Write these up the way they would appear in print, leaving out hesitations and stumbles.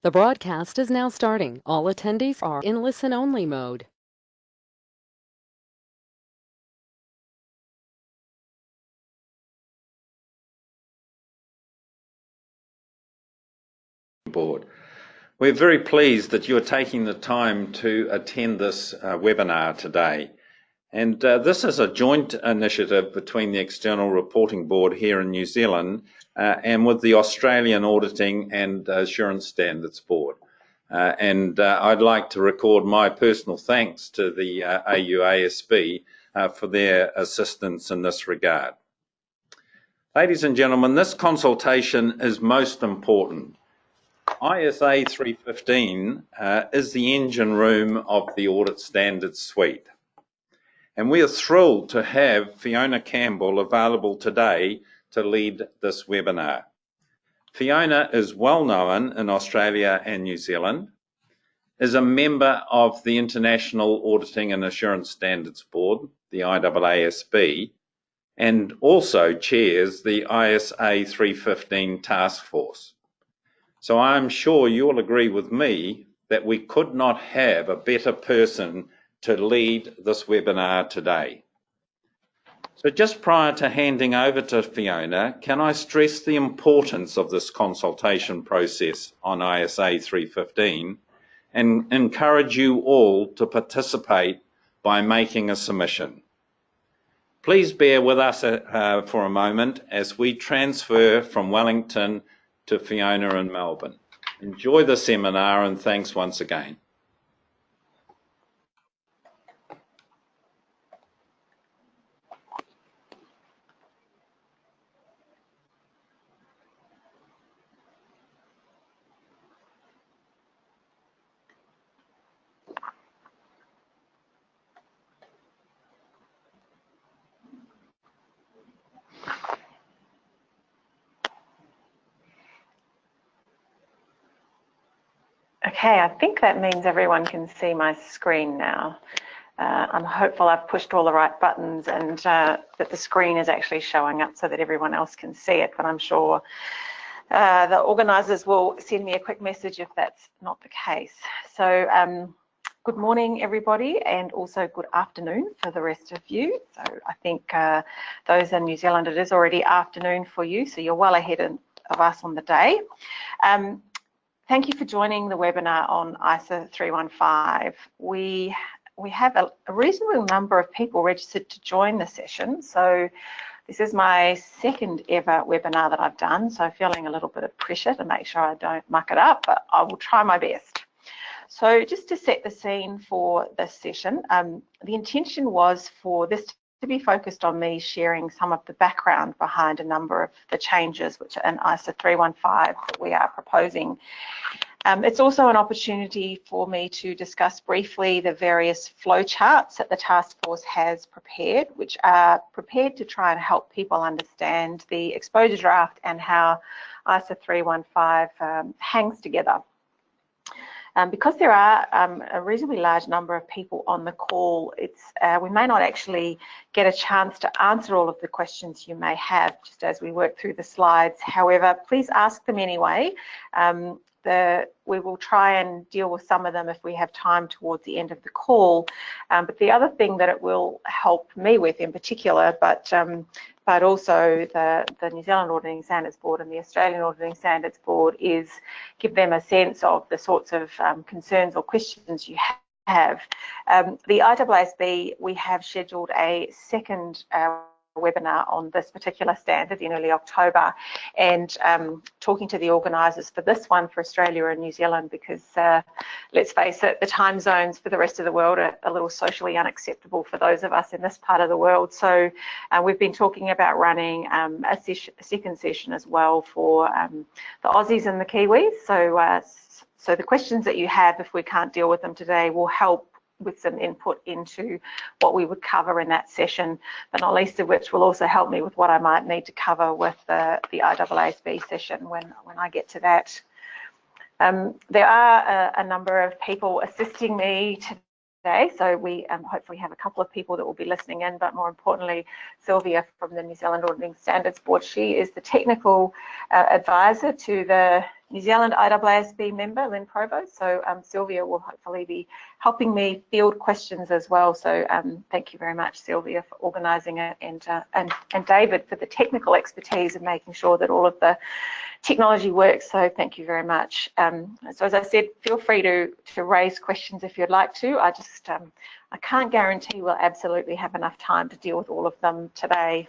The broadcast is now starting. All attendees are in listen-only mode. Board. We're very pleased that you're taking the time to attend this webinar today. And this is a joint initiative between the External Reporting Board here in New Zealand and with the Australian Auditing and Assurance Standards Board. I'd like to record my personal thanks to the IAASB for their assistance in this regard. Ladies and gentlemen, this consultation is most important. ISA 315 is the engine room of the Audit Standards Suite. And we are thrilled to have Fiona Campbell available today to lead this webinar. Fiona is well known in Australia and New Zealand, is a member of the International Auditing and Assurance Standards Board, the IAASB, and also chairs the ISA 315 Task Force. So I'm sure you'll agree with me that we could not have a better person to lead this webinar today. So just prior to handing over to Fiona, can I stress the importance of this consultation process on ISA 315 and encourage you all to participate by making a submission. Please bear with us for a moment as we transfer from Wellington to Fiona in Melbourne. Enjoy the seminar and thanks once again. Okay, I think that means everyone can see my screen now. I'm hopeful I've pushed all the right buttons and that the screen is actually showing up so that everyone else can see it, but I'm sure the organisers will send me a quick message if that's not the case. So good morning everybody, and also good afternoon for the rest of you. So I think those in New Zealand, it is already afternoon for you, so you're well ahead of us on the day. Thank you for joining the webinar on ISA 315. We have a reasonable number of people registered to join the session. So this is my second ever webinar that I've done. So feeling a little bit of pressure to make sure I don't muck it up, but I will try my best. So just to set the scene for this session, the intention was for this to be focused on me sharing some of the background behind a number of the changes which are in ISA 315 that we are proposing. It's also an opportunity for me to discuss briefly the various flowcharts that the task force has prepared, which are prepared to try and help people understand the exposure draft and how ISA 315 hangs together. Because there are a reasonably large number of people on the call, we may not actually get a chance to answer all of the questions you may have just as we work through the slides. However, please ask them anyway. We will try and deal with some of them if we have time towards the end of the call. But the other thing that it will help me with in particular, but also the New Zealand Auditing Standards Board and the Australian Auditing Standards Board, is give them a sense of the sorts of concerns or questions you have. The IAASB, we have scheduled a second webinar on this particular standard in early October, and talking to the organisers for this one for Australia and New Zealand, because let's face it, the time zones for the rest of the world are a little socially unacceptable for those of us in this part of the world. So we've been talking about running a second session as well for the Aussies and the Kiwis. So the questions that you have, if we can't deal with them today, will help with some input into what we would cover in that session, but not least of which will also help me with what I might need to cover with the IAASB session when I get to that. There are a number of people assisting me today, so we hopefully have a couple of people that will be listening in, but more importantly, Sylvia from the New Zealand Auditing Standards Board. She is the technical advisor to New Zealand IAASB member, Lynn Provost, so Sylvia will hopefully be helping me field questions as well. So thank you very much, Sylvia, for organising it, and David for the technical expertise and making sure that all of the technology works. So thank you very much. So as I said, feel free to raise questions if you'd like to. I can't guarantee we'll absolutely have enough time to deal with all of them today.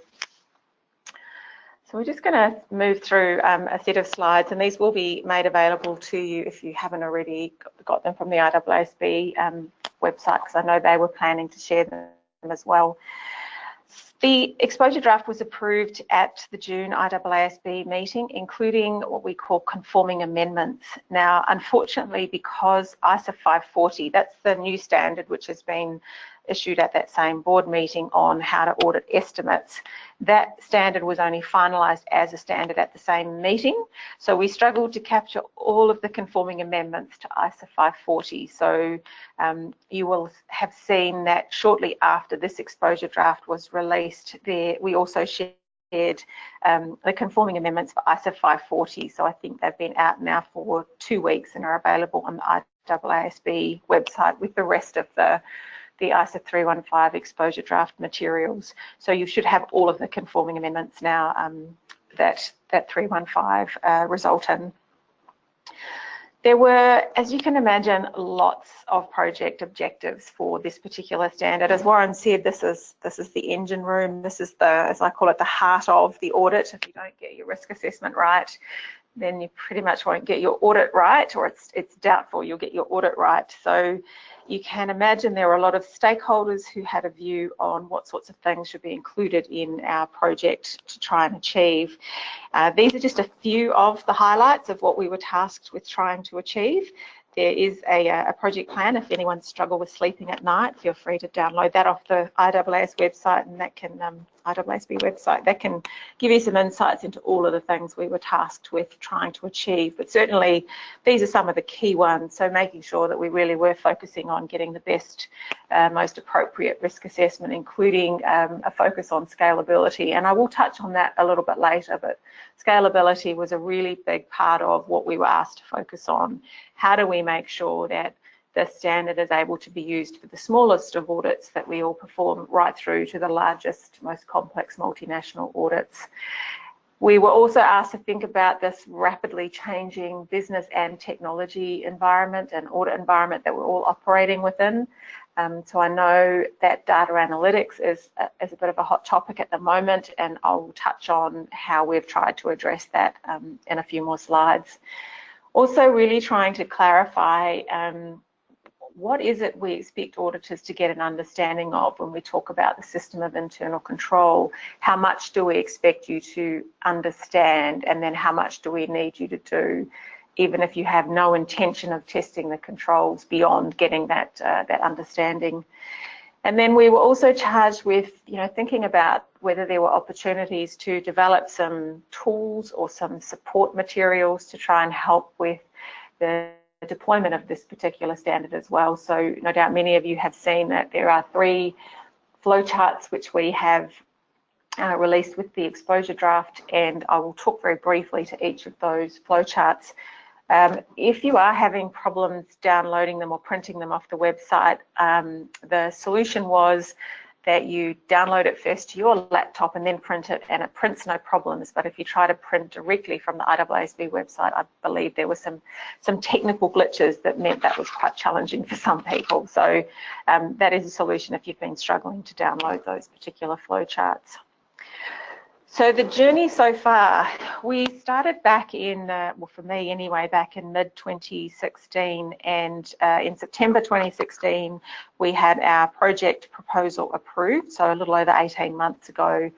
So we're just going to move through a set of slides, and these will be made available to you if you haven't already got them from the IAASB website, because I know they were planning to share them as well. The exposure draft was approved at the June IAASB meeting, including what we call conforming amendments. Now, unfortunately, because ISA 540, that's the new standard which has been issued at that same board meeting on how to audit estimates, that standard was only finalised as a standard at the same meeting. So we struggled to capture all of the conforming amendments to ISA 540. So you will have seen that shortly after this exposure draft was released, we also shared the conforming amendments for ISA 540. So I think they've been out now for 2 weeks and are available on the IAASB website with the rest of the ISA 315 exposure draft materials. So you should have all of the conforming amendments now that 315 result in. There were, as you can imagine, lots of project objectives for this particular standard. As Warren said, this is the engine room. This is the, as I call it, the heart of the audit. If you don't get your risk assessment right, then you pretty much won't get your audit right, or it's doubtful you'll get your audit right. So you can imagine there were a lot of stakeholders who had a view on what sorts of things should be included in our project to try and achieve. These are just a few of the highlights of what we were tasked with trying to achieve. There is a project plan. If anyone struggles with sleeping at night, feel free to download that off the IAAS website, and that can IAASB website. That can give you some insights into all of the things we were tasked with trying to achieve. But certainly, these are some of the key ones. So making sure that we really were focusing on getting the best, most appropriate risk assessment, including a focus on scalability. And I will touch on that a little bit later. But scalability was a really big part of what we were asked to focus on. How do we make sure that the standard is able to be used for the smallest of audits that we all perform right through to the largest, most complex multinational audits? We were also asked to think about this rapidly changing business and technology environment and audit environment that we're all operating within. So I know that data analytics is a bit of a hot topic at the moment, and I'll touch on how we've tried to address that in a few more slides. Also really trying to clarify what is it we expect auditors to get an understanding of when we talk about the system of internal control. How much do we expect you to understand, and then how much do we need you to do, even if you have no intention of testing the controls beyond getting that understanding. And then we were also charged with, thinking about whether there were opportunities to develop some tools or some support materials to try and help with the deployment of this particular standard as well. So no doubt many of you have seen that there are 3 flowcharts which we have released with the exposure draft, and I will talk very briefly to each of those flowcharts. If you are having problems downloading them or printing them off the website, the solution was that you download it first to your laptop and then print it, and it prints no problems. But if you try to print directly from the IAASB website, I believe there were some technical glitches that meant that was quite challenging for some people. So that is a solution if you've been struggling to download those particular flowcharts. So the journey so far, we started back in, well, for me anyway, back in mid-2016, and in September 2016, we had our project proposal approved. So a little over 18 months ago,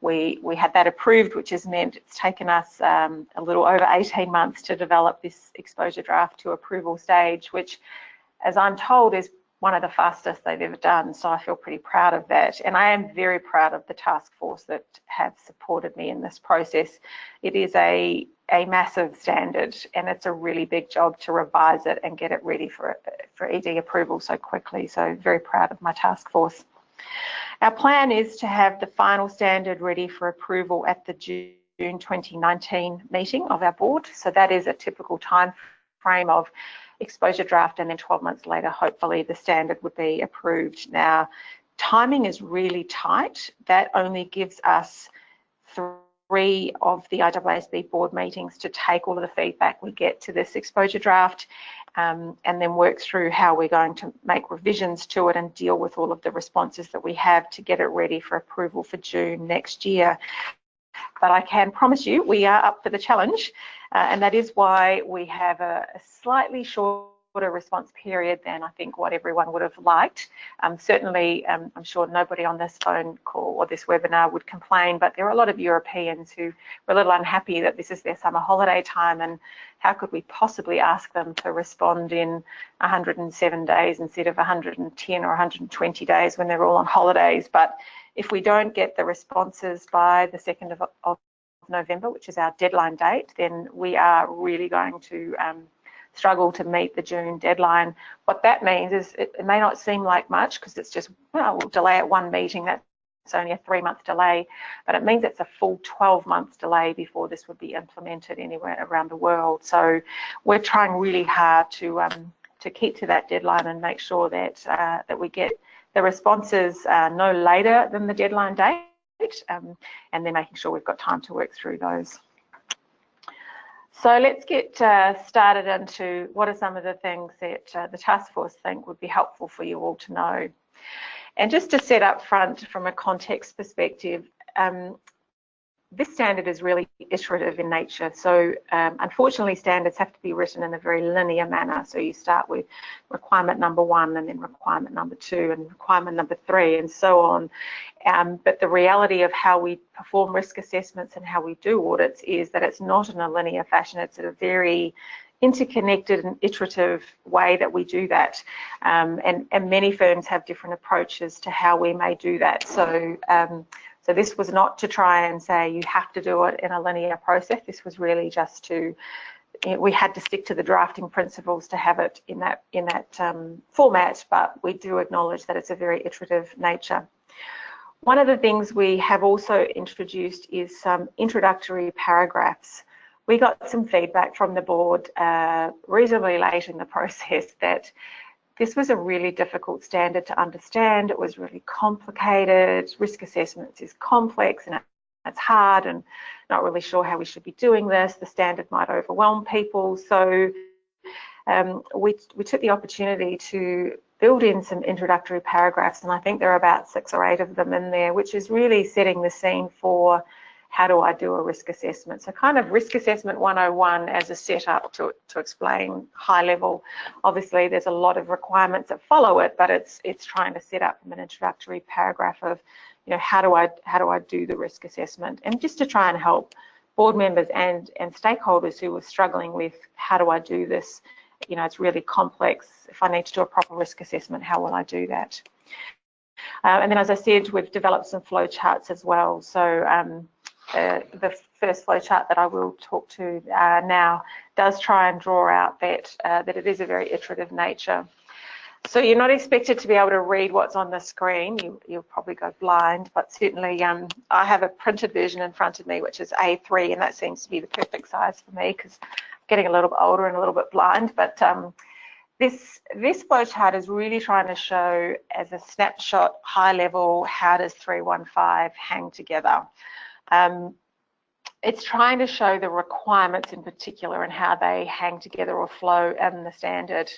we had that approved, which has meant it's taken us a little over 18 months to develop this exposure draft to approval stage, which, as I'm told, is one of the fastest they've ever done. So I feel pretty proud of that. And I am very proud of the task force that have supported me in this process. It is a massive standard, and it's a really big job to revise it and get it ready for ED approval so quickly. So very proud of my task force. Our plan is to have the final standard ready for approval at the June June 2019 meeting of our board. So that is a typical time frame of exposure draft, and then 12 months later, hopefully the standard would be approved. Now, timing is really tight. That only gives us 3 of the IAASB board meetings to take all of the feedback we get to this exposure draft, and then work through how we're going to make revisions to it and deal with all of the responses that we have to get it ready for approval for June next year. But I can promise you we are up for the challenge, and that is why we have a slightly shorter response period than I think what everyone would have liked. Certainly, I'm sure nobody on this phone call or this webinar would complain, but there are a lot of Europeans who were a little unhappy that this is their summer holiday time, and how could we possibly ask them to respond in 107 days instead of 110 or 120 days when they're all on holidays. But if we don't get the responses by the 2nd of November, which is our deadline date, then we are really going to struggle to meet the June deadline. What that means is it may not seem like much because it's just, well, we'll delay it 1 meeting. That's only a 3-month delay, but it means it's a full 12 months delay before this would be implemented anywhere around the world. So we're trying really hard to keep to that deadline and make sure that that we get the responses no later than the deadline date, and then making sure we've got time to work through those. So let's get started into what are some of the things that the task force think would be helpful for you all to know. And just to set up front from a context perspective, this standard is really iterative in nature. So unfortunately, standards have to be written in a very linear manner. So you start with requirement number 1, and then requirement number 2, and requirement number 3, and so on. But the reality of how we perform risk assessments and how we do audits is that it's not in a linear fashion. It's a very interconnected and iterative way that we do that. And many firms have different approaches to how we may do that. So so this was not to try and say you have to do it in a linear process. This was really just to, we had to stick to the drafting principles to have it in that format, but we do acknowledge that it's a very iterative nature. One of the things we have also introduced is some introductory paragraphs. We got some feedback from the board reasonably late in the process that this was a really difficult standard to understand. It was really complicated. Risk assessments is complex and it's hard, and not really sure how we should be doing this. The standard might overwhelm people. So we took the opportunity to build in some introductory paragraphs, and I think there are about 6 or 8 of them in there, which is really setting the scene for how do I do a risk assessment. So kind of risk assessment 101 as a setup to explain high level. Obviously there's a lot of requirements that follow it, but it's trying to set up from an introductory paragraph of, you know, how do I do the risk assessment, and just to try and help board members and stakeholders who are struggling with how do I do this. You know, it's really complex. If I need to do a proper risk assessment, how will I do that? And then, as I said, we've developed some flow charts as well. So the first flow chart that I will talk to now does try and draw out that it is a very iterative nature. So you're not expected to be able to read what's on the screen. You'll probably go blind, but certainly I have a printed version in front of me, which is A3, and that seems to be the perfect size for me because I'm getting a little bit older and a little bit blind. But this flow chart is really trying to show as a snapshot, high level, how does 315 hang together. It's trying to show the requirements in particular and how they hang together or flow in the standard.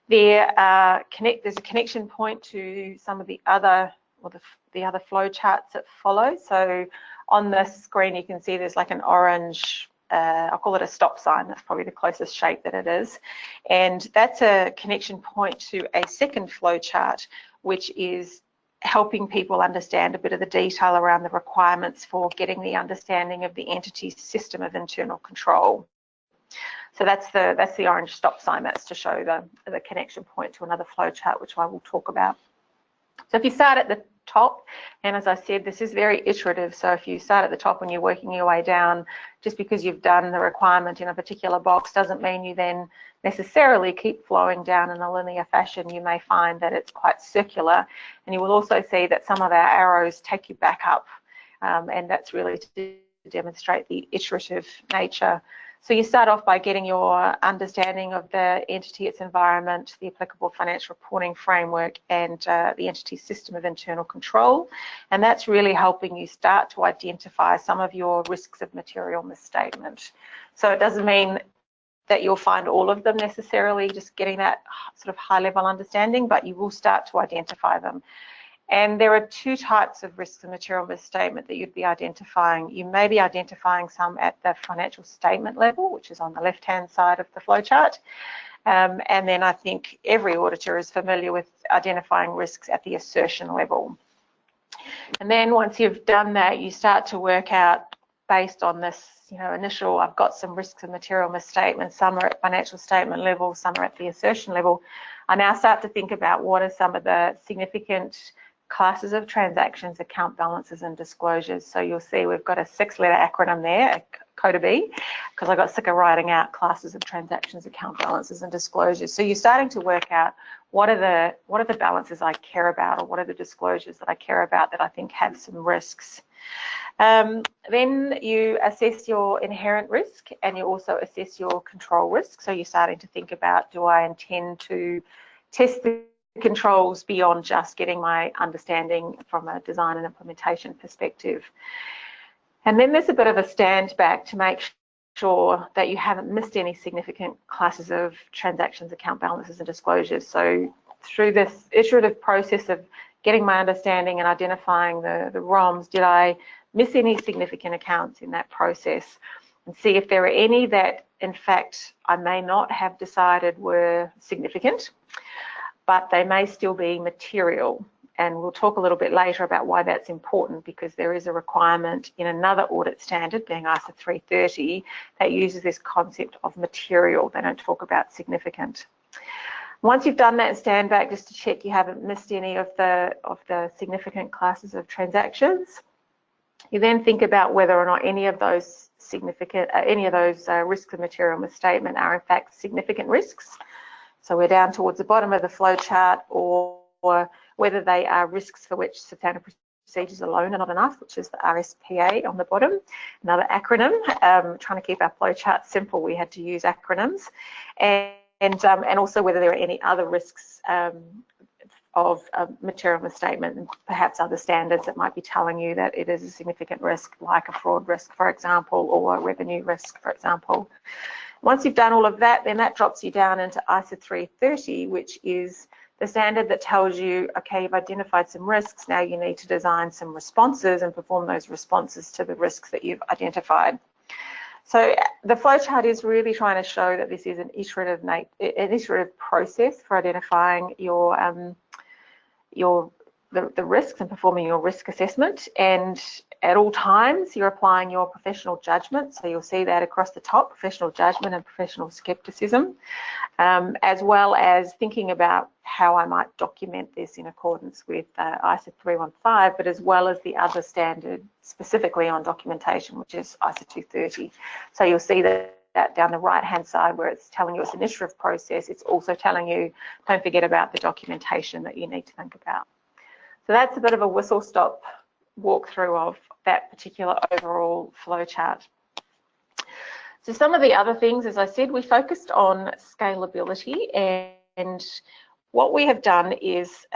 There's a connection point to some of the other, or the other flow charts that follow. So on the screen you can see there's like an orange, I'll call it a stop sign. That's probably the closest shape that it is. And that's a connection point to a second flow chart, which is helping people understand a bit of the detail around the requirements for getting the understanding of the entity's system of internal control. So that's the orange stop sign. That's to show the connection point to another flow chart, which I will talk about. So if you start at the top, and as I said, this is very iterative. So if you start at the top and you're working your way down, just because you've done the requirement in a particular box doesn't mean you then necessarily keep flowing down in a linear fashion. You may find that it's quite circular, and you will also see that some of our arrows take you back up, and that's really to demonstrate the iterative nature. So you start off by getting your understanding of the entity, its environment, the applicable financial reporting framework, and the entity's system of internal control. And that's really helping you start to identify some of your risks of material misstatement. So it doesn't mean that you'll find all of them necessarily, just getting that sort of high-level understanding, but you will start to identify them. And there are two types of risks of material misstatement that you'd be identifying. You may be identifying some at the financial statement level, which is on the left-hand side of the flowchart. And then I think every auditor is familiar with identifying risks at the assertion level. And then once you've done that, you start to work out, based on this, initial, I've got some risks of material misstatement, some are at financial statement level, some are at the assertion level. I now start to think about what are some of the significant classes of transactions, account balances and disclosures. So you'll see we've got a 6-letter acronym there, CODA-B, because I got sick of writing out classes of transactions, account balances and disclosures. So you're starting to work out what are the balances I care about, or what are the disclosures that I care about that I think have some risks. Then you assess your inherent risk, and you also assess your control risk. So you're starting to think about, do I intend to test the controls beyond just getting my understanding from a design and implementation perspective. And then there's a bit of a stand back to make sure that you haven't missed any significant classes of transactions, account balances and disclosures. So through this iterative process of getting my understanding and identifying the ROMs, did I miss any significant accounts in that process? And see if there are any that in fact I may not have decided were significant, but they may still be material. And we'll talk a little bit later about why that's important, because there is a requirement in another audit standard, being ISA 330, that uses this concept of material. They don't talk about significant. Once you've done that and stand back just to check you haven't missed any of the significant classes of transactions, you then think about whether or not any of those risks of material misstatement are in fact significant risks. So we're down towards the bottom of the flow chart, or whether they are risks for which substantive procedures alone are not enough, which is the RSPA on the bottom, another acronym. Trying to keep our flow chart simple, we had to use acronyms, and also whether there are any other risks of material misstatement, and perhaps other standards that might be telling you that it is a significant risk, like a fraud risk, for example, or a revenue risk, for example. Once you've done all of that, then that drops you down into ISA 330, which is the standard that tells you, okay, you've identified some risks, now you need to design some responses and perform those responses to the risks that you've identified. So the flowchart is really trying to show that this is an iterative process for identifying the risks and performing your risk assessment. And at all times, you're applying your professional judgment. So you'll see that across the top, professional judgment and professional skepticism, as well as thinking about how I might document this in accordance with ISA 315, but as well as the other standard specifically on documentation, which is ISA 230. So you'll see that down the right-hand side where it's telling you it's an iterative process, it's also telling you, don't forget about the documentation that you need to think about. So that's a bit of a whistle-stop walkthrough of that particular overall flowchart. So some of the other things, as I said, we focused on scalability, and what we have done is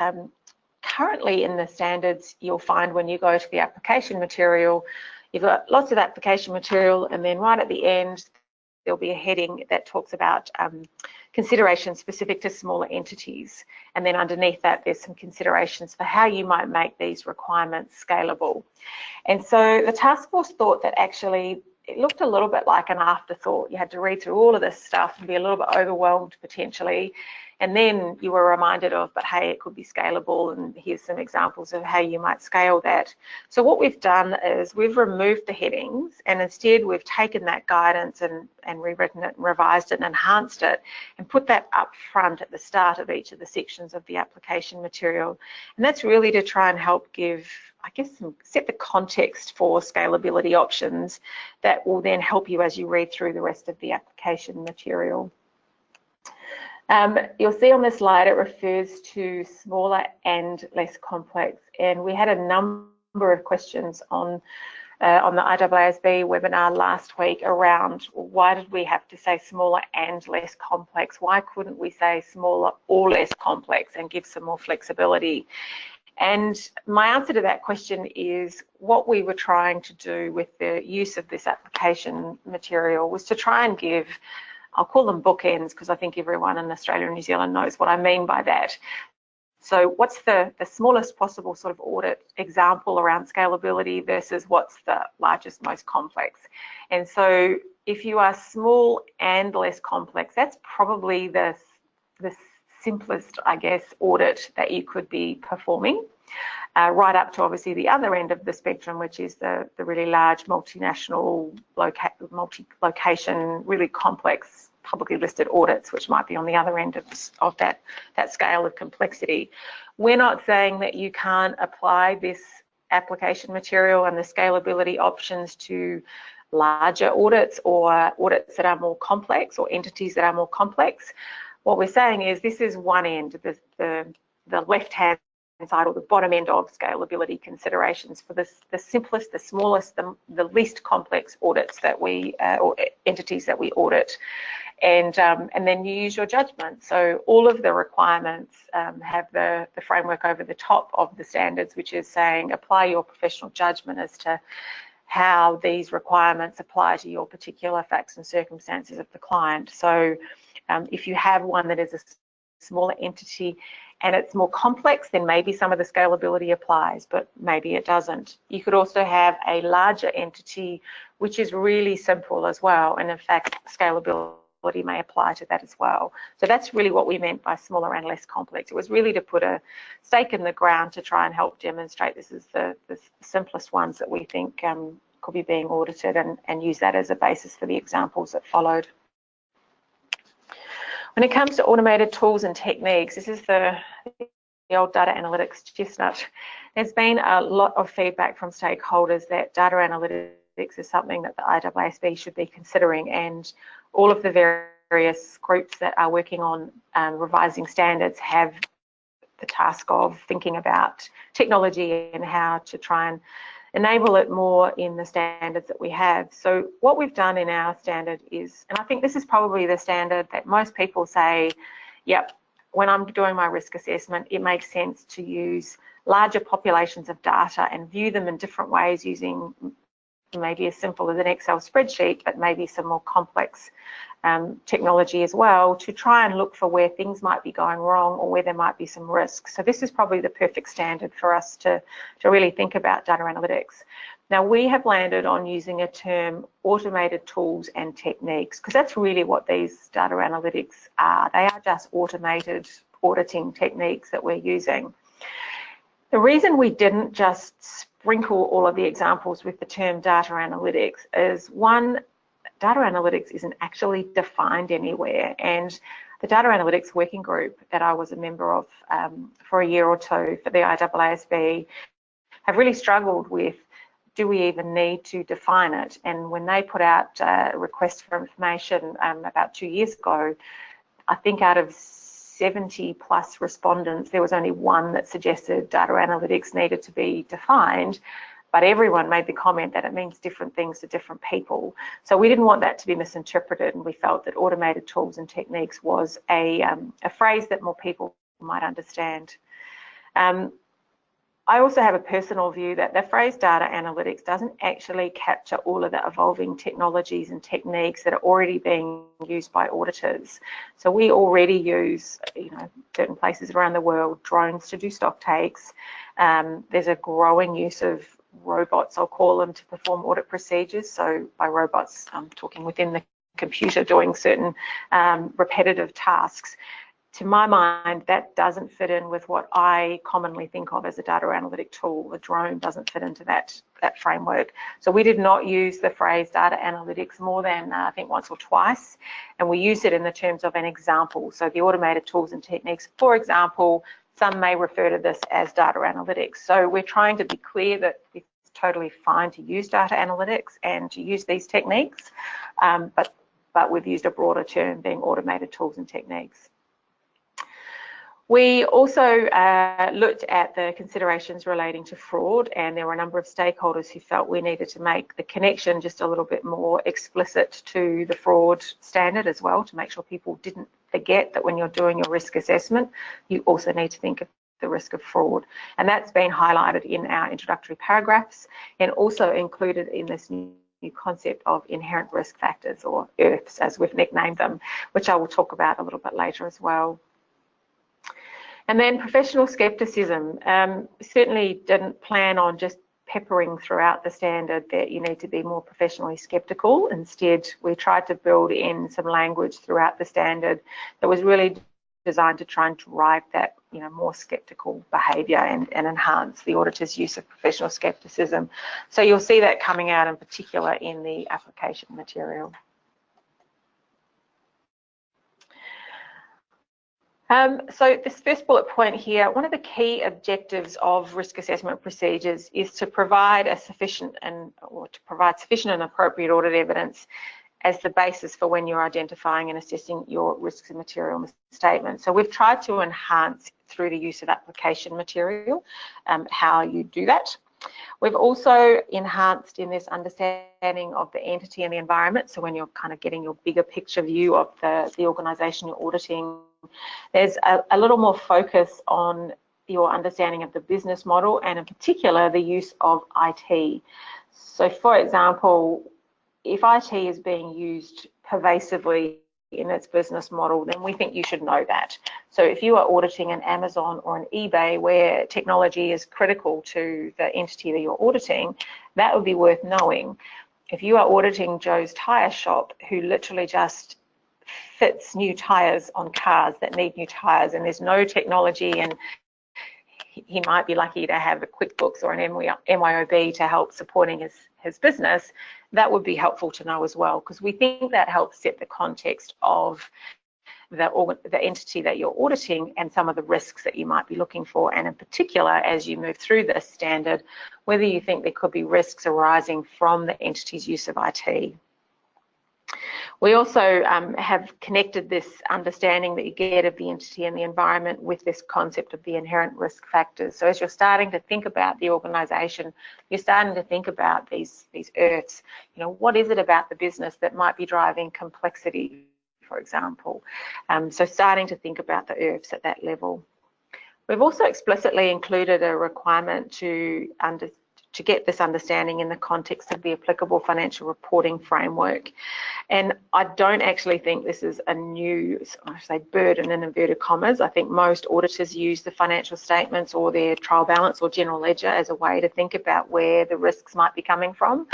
currently in the standards, you'll find when you go to the application material, you've got lots of application material, and then right at the end, there'll be a heading that talks about considerations specific to smaller entities. And then underneath that, there's some considerations for how you might make these requirements scalable. And so the task force thought that actually it looked a little bit like an afterthought. You had to read through all of this stuff and be a little bit overwhelmed potentially. And then you were reminded of, but hey, it could be scalable, and here's some examples of how you might scale that. So what we've done is we've removed the headings, and instead we've taken that guidance and rewritten it and revised it and enhanced it and put that up front at the start of each of the sections of the application material. And that's really to try and help give, I guess, set the context for scalability options that will then help you as you read through the rest of the application material. You'll see on this slide it refers to smaller and less complex, and we had a number of questions on on the IAASB webinar last week around why did we have to say smaller and less complex? Why couldn't we say smaller or less complex and give some more flexibility? And my answer to that question is what we were trying to do with the use of this application material was to try and give, I'll call them bookends because I think everyone in Australia and New Zealand knows what I mean by that. So what's the smallest possible sort of audit example around scalability versus what's the largest, most complex? And so if you are small and less complex, that's probably the simplest, I guess, audit that you could be performing, right up to obviously the other end of the spectrum, which is the really large multinational, multi-location, really complex publicly listed audits, which might be on the other end of that scale of complexity. We're not saying that you can't apply this application material and the scalability options to larger audits or audits that are more complex or entities that are more complex. What we're saying is this is one end, the left-hand side or the bottom end of scalability considerations for the simplest, the smallest, the least complex audits that we or entities that we audit, and then you use your judgment. So all of the requirements have the framework over the top of the standards, which is saying apply your professional judgment as to how these requirements apply to your particular facts and circumstances of the client. So if you have one that is a smaller entity and it's more complex, then maybe some of the scalability applies, but maybe it doesn't. You could also have a larger entity which is really simple as well, and in fact scalability may apply to that as well. So that's really what we meant by smaller and less complex. It was really to put a stake in the ground to try and help demonstrate this is the simplest ones that we think could be being audited, and use that as a basis for the examples that followed. When it comes to automated tools and techniques, this is the old data analytics chestnut. There's been a lot of feedback from stakeholders that data analytics is something that the IAASB should be considering, and all of the various groups that are working on revising standards have the task of thinking about technology and how to try and enable it more in the standards that we have. So what we've done in our standard is, and I think this is probably the standard that most people say, yep, when I'm doing my risk assessment, it makes sense to use larger populations of data and view them in different ways using maybe as simple as an Excel spreadsheet, but maybe some more complex technology as well, to try and look for where things might be going wrong or where there might be some risks. So this is probably the perfect standard for us to really think about data analytics. Now we have landed on using a term automated tools and techniques, because that's really what these data analytics are. They are just automated auditing techniques that we're using. The reason we didn't just sprinkle all of the examples with the term data analytics is, one, data analytics isn't actually defined anywhere, and the data analytics working group that I was a member of for a year or two for the IAASB have really struggled with, do we even need to define it? And when they put out requests for information about 2 years ago, I think out of 70 plus respondents, there was only one that suggested data analytics needed to be defined, but everyone made the comment that it means different things to different people. So we didn't want that to be misinterpreted, and we felt that automated tools and techniques was a phrase that more people might understand. I also have a personal view that the phrase data analytics doesn't actually capture all of the evolving technologies and techniques that are already being used by auditors. So we already use, certain places around the world, drones to do stock takes. There's a growing use of robots, I'll call them, to perform audit procedures. So by robots, I'm talking within the computer doing certain repetitive tasks. To my mind, that doesn't fit in with what I commonly think of as a data analytic tool. The drone doesn't fit into that framework. So we did not use the phrase data analytics more than I think once or twice, and we use it in the terms of an example. So the automated tools and techniques, for example, some may refer to this as data analytics. So we're trying to be clear that it's totally fine to use data analytics and to use these techniques, but we've used a broader term being automated tools and techniques. We also looked at the considerations relating to fraud, and there were a number of stakeholders who felt we needed to make the connection just a little bit more explicit to the fraud standard as well, to make sure people didn't forget that when you're doing your risk assessment, you also need to think of the risk of fraud. And that's been highlighted in our introductory paragraphs and also included in this new concept of inherent risk factors, or IRFs as we've nicknamed them, which I will talk about a little bit later as well. And then professional skepticism. Certainly didn't plan on just peppering throughout the standard that you need to be more professionally skeptical. Instead, we tried to build in some language throughout the standard that was really designed to try and drive that, more skeptical behaviour and enhance the auditor's use of professional skepticism. So you'll see that coming out in particular in the application material. So this first bullet point here, one of the key objectives of risk assessment procedures is to provide sufficient and appropriate audit evidence as the basis for when you're identifying and assessing your risks and material misstatement. So we've tried to enhance through the use of application material how you do that. We've also enhanced in this understanding of the entity and the environment. So when you're kind of getting your bigger picture view of the organisation you're auditing, there's a little more focus on your understanding of the business model and in particular the use of IT. So for example, if IT is being used pervasively in its business model, then we think you should know that. So if you are auditing an Amazon or an eBay where technology is critical to the entity that you're auditing, that would be worth knowing. If you are auditing Joe's tyre shop, who literally just fits new tyres on cars that need new tyres, and there's no technology, and he might be lucky to have a QuickBooks or an MYOB to help supporting his business, that would be helpful to know as well, because we think that helps set the context of the entity that you're auditing and some of the risks that you might be looking for, and in particular as you move through this standard, whether you think there could be risks arising from the entity's use of IT. We also have connected this understanding that you get of the entity and the environment with this concept of the inherent risk factors. So as you're starting to think about the organisation, you're starting to think about these IRFs. What is it about the business that might be driving complexity, for example? So starting to think about the IRFs at that level. We've also explicitly included a requirement to get this understanding in the context of the applicable financial reporting framework. And I don't actually think this is a new, I say, burden in inverted commas. I think most auditors use the financial statements or their trial balance or general ledger as a way to think about where the risks might be coming from.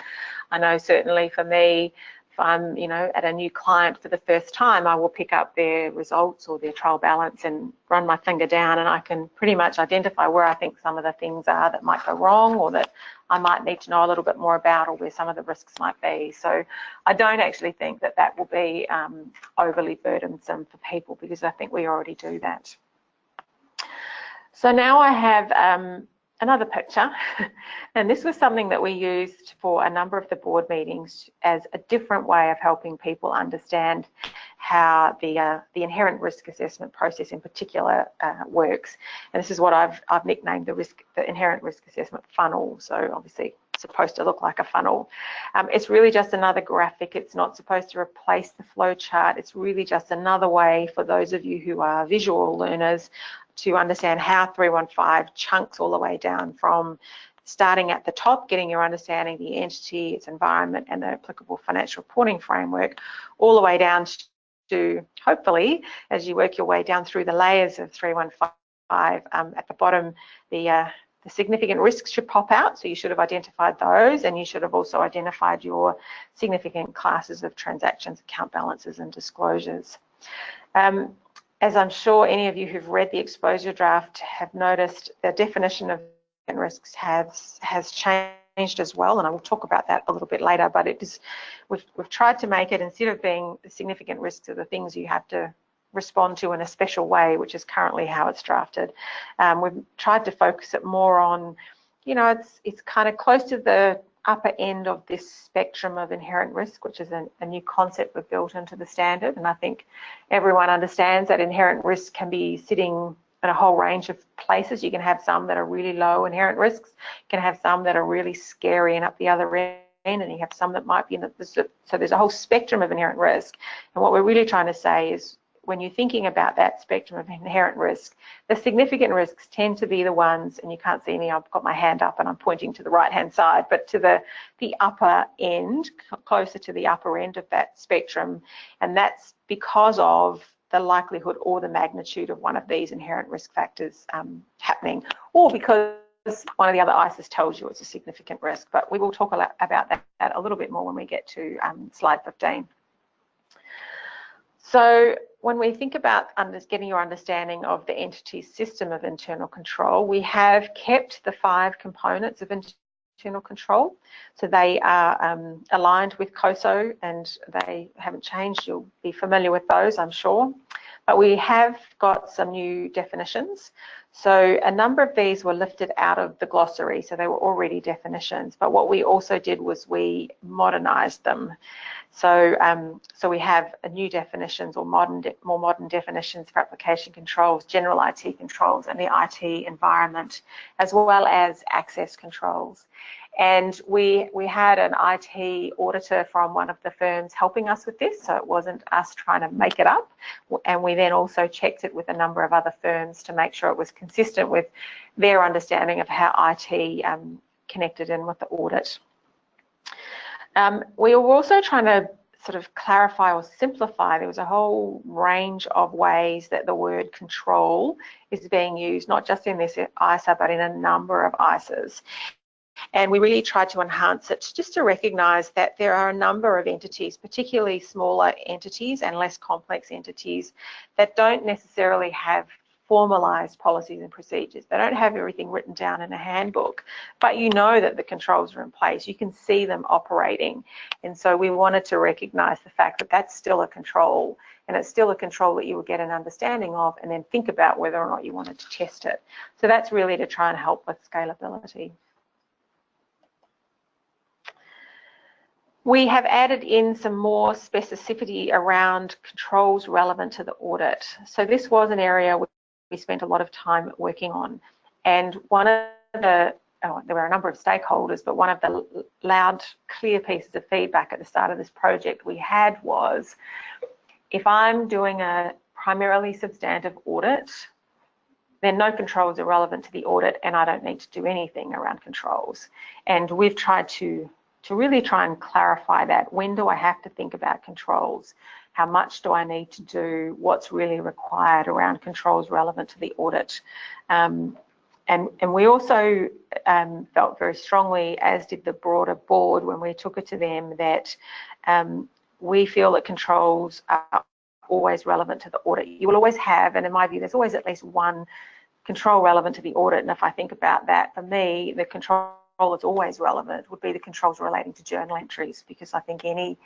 I know certainly for me, if I'm, at a new client for the first time, I will pick up their results or their trial balance and run my finger down, and I can pretty much identify where I think some of the things are that might go wrong or that I might need to know a little bit more about, or where some of the risks might be. So I don't actually think that that will be overly burdensome for people, because I think we already do that. So now I have another picture, and this was something that we used for a number of the board meetings as a different way of helping people understand how the inherent risk assessment process in particular works. And this is what I've nicknamed the inherent risk assessment funnel. So obviously it's supposed to look like a funnel. It's really just another graphic. It's not supposed to replace the flow chart. It's really just another way for those of you who are visual learners to understand how 315 chunks all the way down from starting at the top, getting your understanding of the entity, its environment, and the applicable financial reporting framework, all the way down to, hopefully, as you work your way down through the layers of 315, at the bottom, the significant risks should pop out. So you should have identified those, and you should have also identified your significant classes of transactions, account balances, and disclosures. As I'm sure any of you who've read the exposure draft have noticed, the definition of risks has changed as well, and I will talk about that a little bit later, but we've tried to make it, instead of being the significant risks are the things you have to respond to in a special way, which is currently how it's drafted. We've tried to focus it more on, it's kind of close to the upper end of this spectrum of inherent risk, which is a new concept we've built into the standard. And I think everyone understands that inherent risk can be sitting in a whole range of places. You can have some that are really low inherent risks. You can have some that are really scary and up the other end, and you have some that might be in the, so there's a whole spectrum of inherent risk. And what we're really trying to say is, when you're thinking about that spectrum of inherent risk, the significant risks tend to be the ones, and you can't see me, I've got my hand up and I'm pointing to the right-hand side, but to the upper end, closer to the upper end of that spectrum. And that's because of the likelihood or the magnitude of one of these inherent risk factors happening, or because one of the other ICEs tells you it's a significant risk. But we will talk about that a little bit more when we get to slide 15. So when we think about getting your understanding of the entity's system of internal control, we have kept the 5 components of internal control. So they are aligned with COSO, and they haven't changed. You'll be familiar with those, I'm sure. But we have got some new definitions. So a number of these were lifted out of the glossary, so they were already definitions. But what we also did was we modernized them. So, so we have new definitions, or more modern definitions for application controls, general IT controls, and the IT environment, as well as access controls. And we had an IT auditor from one of the firms helping us with this, so it wasn't us trying to make it up. And we then also checked it with a number of other firms to make sure it was consistent with their understanding of how IT connected in with the audit. We were also trying to sort of clarify or simplify. There was a whole range of ways that the word control is being used, not just in this ISA, but in a number of ISAs. And we really tried to enhance it just to recognise that there are a number of entities, particularly smaller entities and less complex entities, that don't necessarily have formalised policies and procedures. They don't have everything written down in a handbook, but you know that the controls are in place. You can see them operating. And so we wanted to recognise the fact that that's still a control, and it's still a control that you will get an understanding of, and then think about whether or not you wanted to test it. So that's really to try and help with scalability. We have added in some more specificity around controls relevant to the audit. So this was an area we spent a lot of time working on. And one of the, there were a number of stakeholders, but one of the loud, clear pieces of feedback at the start of this project we had was, if I'm doing a primarily substantive audit, then no controls are relevant to the audit, and I don't need to do anything around controls. And we've tried to really try and clarify that. When do I have to think about controls? How much do I need to do? What's really required around controls relevant to the audit? And we also felt very strongly, as did the broader board when we took it to them, that we feel that controls are always relevant to the audit. You will always have, and in my view, there's always at least one control relevant to the audit. And if I think about that, for me, the control that's always relevant would be the controls relating to journal entries, because I think any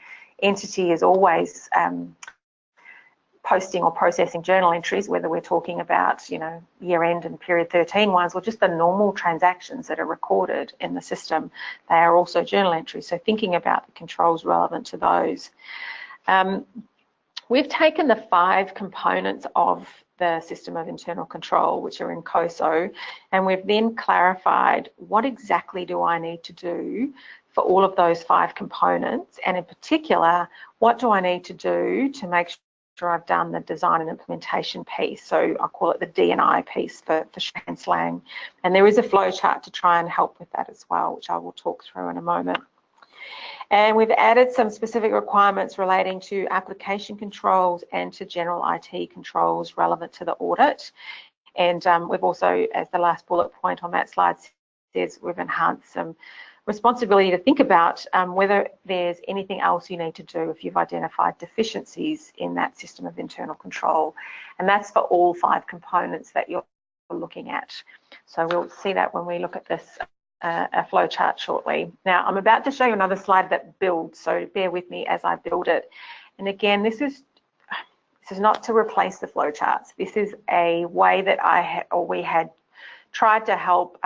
entity is always posting or processing journal entries, whether we're talking about, you know, year end and period 13 ones, or just the normal transactions that are recorded in the system. They are also journal entries. So thinking about the controls relevant to those. We've taken the 5 components of the system of internal control, which are in COSO, and we've then clarified what exactly do I need to do for all of those 5 components, and in particular, what do I need to do to make sure I've done the design and implementation piece. So I call it the D&I piece for shorthand slang, and there is a flow chart to try and help with that as well, which I will talk through in a moment. And we've added some specific requirements relating to application controls and to general IT controls relevant to the audit. And we've also, as the last bullet point on that slide says, we've enhanced some responsibility to think about whether there's anything else you need to do if you've identified deficiencies in that system of internal control. And that's for all 5 components that you're looking at. So we'll see that when we look at this a flow chart shortly. Now, I'm about to show you another slide that builds, so bear with me as I build it. And again, this is not to replace the flow charts. This is a way that we had tried to help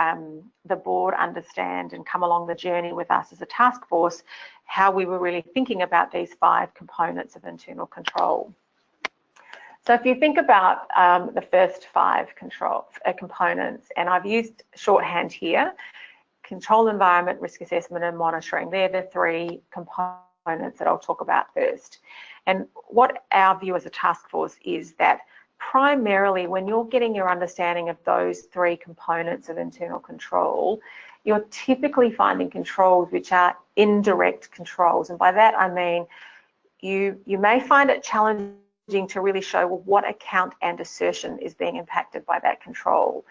the board understand and come along the journey with us as a task force, how we were really thinking about these 5 components of internal control. So if you think about the first 5 components, and I've used shorthand here, control environment, risk assessment and monitoring, they're the 3 components that I'll talk about first. And what our view as a task force is that primarily when you're getting your understanding of those 3 components of internal control, you're typically finding controls which are indirect controls. And by that I mean you may find it challenging to really show, well, what account and assertion is being impacted by that control.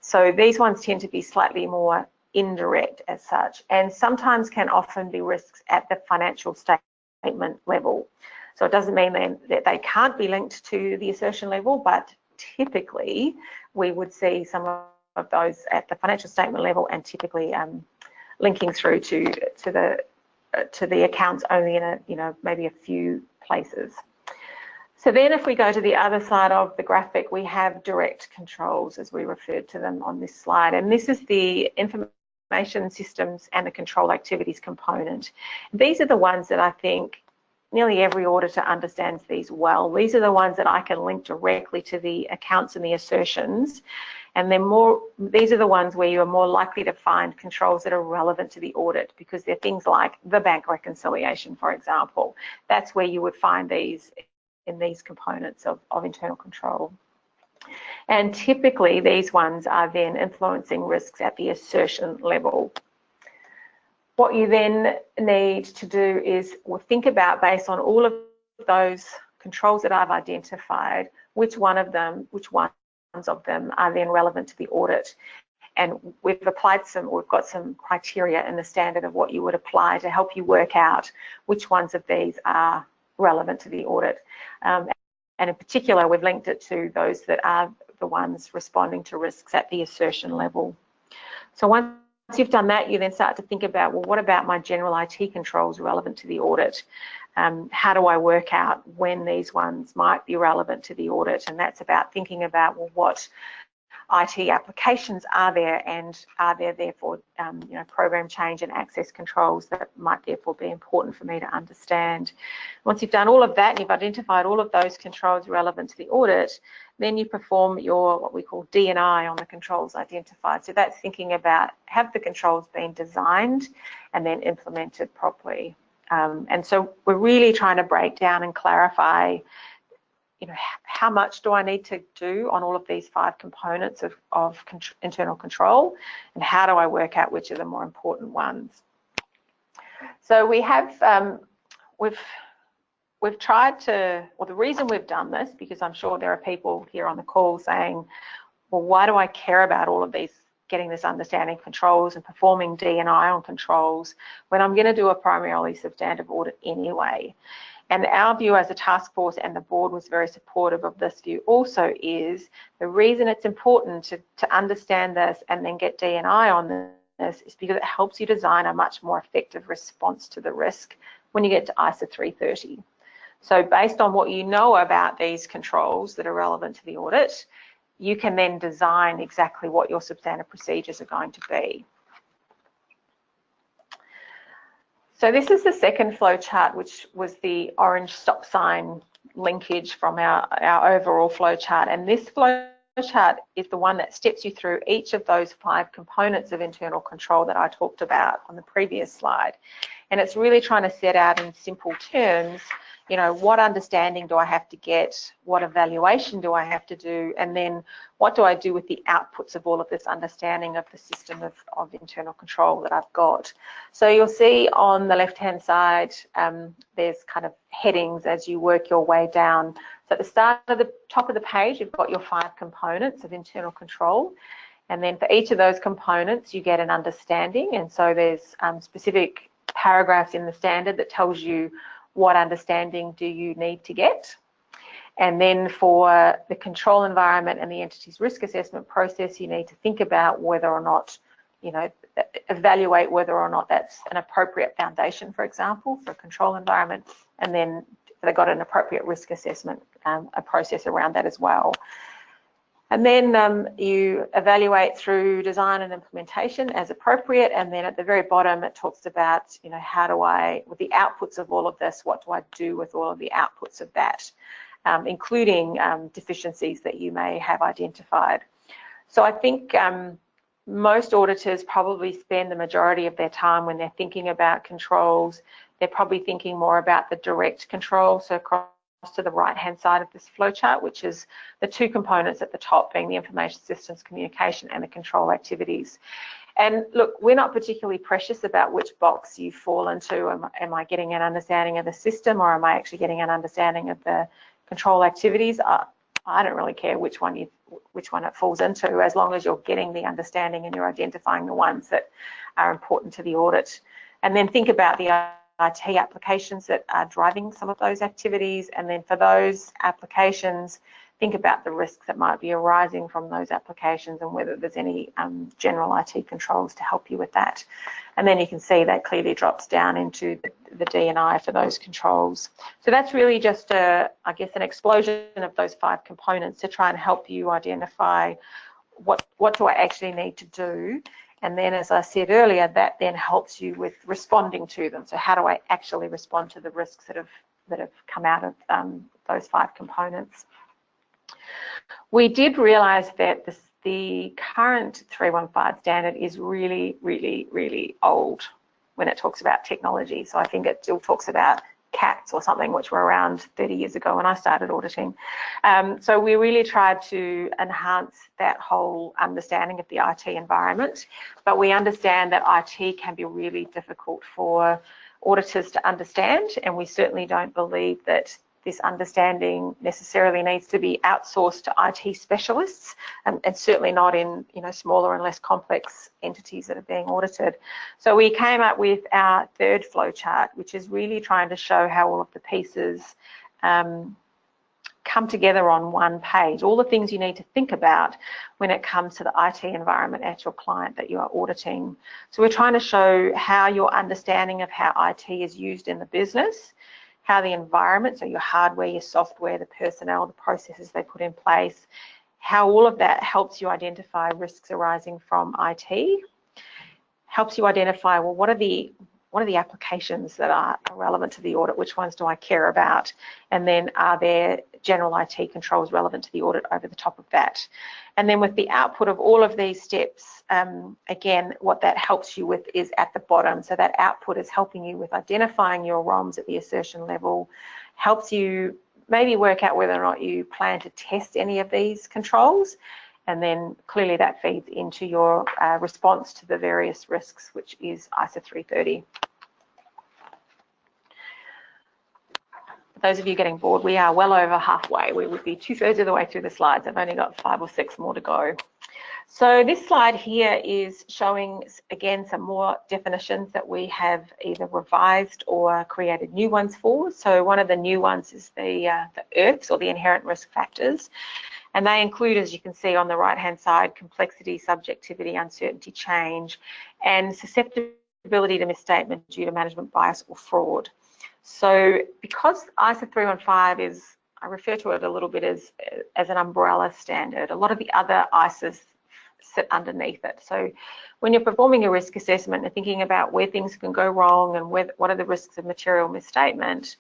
So these ones tend to be slightly more indirect as such, and sometimes can often be risks at the financial statement level. So it doesn't mean then that they can't be linked to the assertion level, but typically we would see some of those at the financial statement level, and typically linking through to the accounts only in maybe a few places. So then if we go to the other side of the graphic, we have direct controls, as we referred to them on this slide. And this is the information systems and the control activities component. These are the ones that I think nearly every auditor understands these well. These are the ones that I can link directly to the accounts and the assertions. And these are the ones where you are more likely to find controls that are relevant to the audit, because they're things like the bank reconciliation, for example. That's where you would find these in these components of internal control. And typically these ones are then influencing risks at the assertion level. What you then need to do is think about, based on all of those controls that I've identified, which ones of them are then relevant to the audit. And we've got some criteria in the standard of what you would apply to help you work out which ones of these are relevant to the audit. And in particular, we've linked it to those that are the ones responding to risks at the assertion level. So once you've done that, you then start to think about, well, what about my general IT controls relevant to the audit? How do I work out when these ones might be relevant to the audit? And that's about thinking about, well, what IT applications are there, and are there therefore program change and access controls that might therefore be important for me to understand. Once you've done all of that and you've identified all of those controls relevant to the audit, then you perform your what we call D&I on the controls identified. So that's thinking about, have the controls been designed and then implemented properly. And so we're really trying to break down and clarify, how much do I need to do on all of these 5 components of internal control, and how do I work out which are the more important ones? So we have, we've tried to, well, the reason we've done this, because I'm sure there are people here on the call saying, well, why do I care about all of these, getting this understanding of controls and performing D&I on controls when I'm going to do a primarily substantive audit anyway? And our view as a task force, and the board was very supportive of this view also, is the reason it's important to understand this and then get D&I on this is because it helps you design a much more effective response to the risk when you get to ISA 330. So based on what you know about these controls that are relevant to the audit, you can then design exactly what your substantive procedures are going to be. So this is the second flow chart, which was the orange stop sign linkage from our overall flow chart. And this flow chart is the one that steps you through each of those 5 components of internal control that I talked about on the previous slide. And it's really trying to set out in simple terms, what understanding do I have to get, what evaluation do I have to do, and then what do I do with the outputs of all of this understanding of the system of internal control that I've got. So you'll see on the left-hand side, there's kind of headings as you work your way down. So at the top of the page, you've got your 5 components of internal control. And then for each of those components, you get an understanding. And so there's specific paragraphs in the standard that tells you what understanding do you need to get. And then for the control environment and the entity's risk assessment process, you need to think about whether or not, evaluate whether or not that's an appropriate foundation, for example, for a control environment. And then they've got an appropriate risk assessment, a process around that as well. And then you evaluate through design and implementation as appropriate. And then at the very bottom, it talks about, how do I, with the outputs of all of this, what do I do with all of the outputs of that? including deficiencies that you may have identified. So I think most auditors probably spend the majority of their time when they're thinking about controls, they're probably thinking more about the direct control, so across to the right-hand side of this flowchart, which is the two components at the top being the information systems communication and the control activities. And look, we're not particularly precious about which box you fall into. Am I getting an understanding of the system, or am I actually getting an understanding of the control activities? I don't really care which one it falls into, as long as you're getting the understanding and you're identifying the ones that are important to the audit. And then think about the IT applications that are driving some of those activities, and then for those applications, think about the risks that might be arising from those applications and whether there's any general IT controls to help you with that. And then you can see that clearly drops down into the D&I for those controls. So that's really just, I guess, an explosion of those 5 components to try and help you identify what do I actually need to do. And then, as I said earlier, that then helps you with responding to them. So how do I actually respond to the risks that have come out of those 5 components? We did realise that the current 315 standard is really, really, really old when it talks about technology. So I think it still talks about CATs or something, which were around 30 years ago when I started auditing. So we really tried to enhance that whole understanding of the IT environment, but we understand that IT can be really difficult for auditors to understand, and we certainly don't believe that this understanding necessarily needs to be outsourced to IT specialists, and certainly not in smaller and less complex entities that are being audited. So we came up with our third flowchart, which is really trying to show how all of the pieces come together on one page, all the things you need to think about when it comes to the IT environment at your client that you are auditing. So we're trying to show how your understanding of how IT is used in the business, how the environment, so your hardware, your software, the personnel, the processes they put in place, how all of that helps you identify risks arising from IT, helps you identify, well, what are the applications that are relevant to the audit, which ones do I care about, and then are there general IT controls relevant to the audit over the top of that. And then with the output of all of these steps, again, what that helps you with is at the bottom. So that output is helping you with identifying your ROMs at the assertion level, helps you maybe work out whether or not you plan to test any of these controls, and then clearly that feeds into your response to the various risks, which is ISA 330. For those of you getting bored, we are well over halfway. We would be 2/3 of the way through the slides. I've only got 5 or 6 more to go. So this slide here is showing, again, some more definitions that we have either revised or created new ones for. So one of the new ones is the IRFs, or the inherent risk factors. And they include, as you can see on the right-hand side, complexity, subjectivity, uncertainty, change, and susceptibility to misstatement due to management bias or fraud. So because ISA 315 is, I refer to it a little bit as an umbrella standard, a lot of the other ISAs sit underneath it. So when you're performing a risk assessment and thinking about where things can go wrong and what are the risks of material misstatement,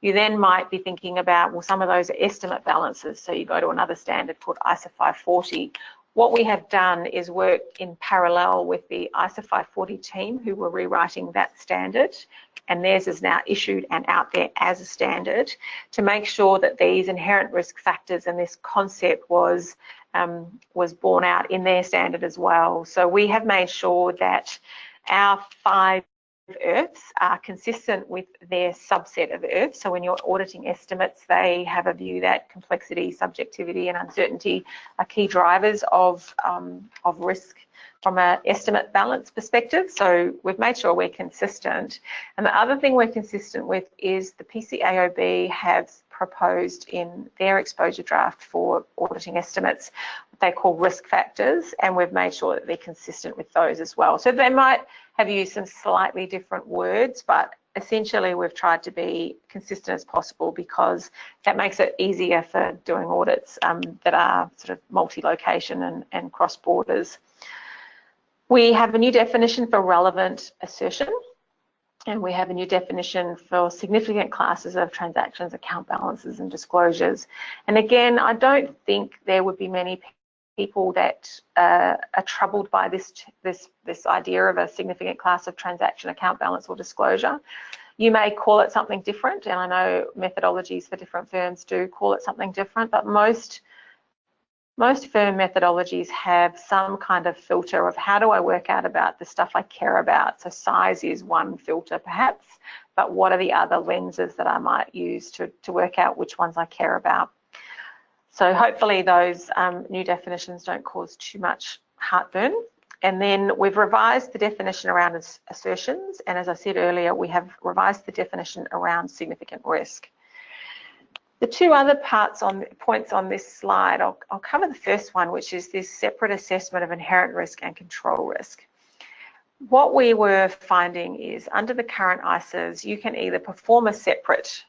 you then might be thinking about, well, some of those are estimate balances. So you go to another standard called ISA 540. What we have done is work in parallel with the ISA 540 team who were rewriting that standard, and theirs is now issued and out there as a standard, to make sure that these inherent risk factors and this concept was borne out in their standard as well. So we have made sure that our 5 IRFs are consistent with their subset of IRFs. So when you're auditing estimates, they have a view that complexity, subjectivity, and uncertainty are key drivers of risk from an estimate balance perspective. So we've made sure we're consistent. And the other thing we're consistent with is the PCAOB have proposed in their exposure draft for auditing estimates what they call risk factors, and we've made sure that they're consistent with those as well. So they might have used some slightly different words, but essentially we've tried to be consistent as possible because that makes it easier for doing audits that are sort of multi-location and cross borders. We have a new definition for relevant assertion. And we have a new definition for significant classes of transactions, account balances and disclosures. And again, I don't think there would be many people that are troubled by this idea of a significant class of transaction, account balance or disclosure. You may call it something different, and I know methodologies for different firms do call it something different, but most firm methodologies have some kind of filter of how do I work out about the stuff I care about. So size is one filter perhaps, but what are the other lenses that I might use to work out which ones I care about? So hopefully those new definitions don't cause too much heartburn. And then we've revised the definition around assertions. And as I said earlier, we have revised the definition around significant risk. The two other points on this slide, I'll cover the first one, which is this separate assessment of inherent risk and control risk. What we were finding is under the current ISAs, you can either perform a separate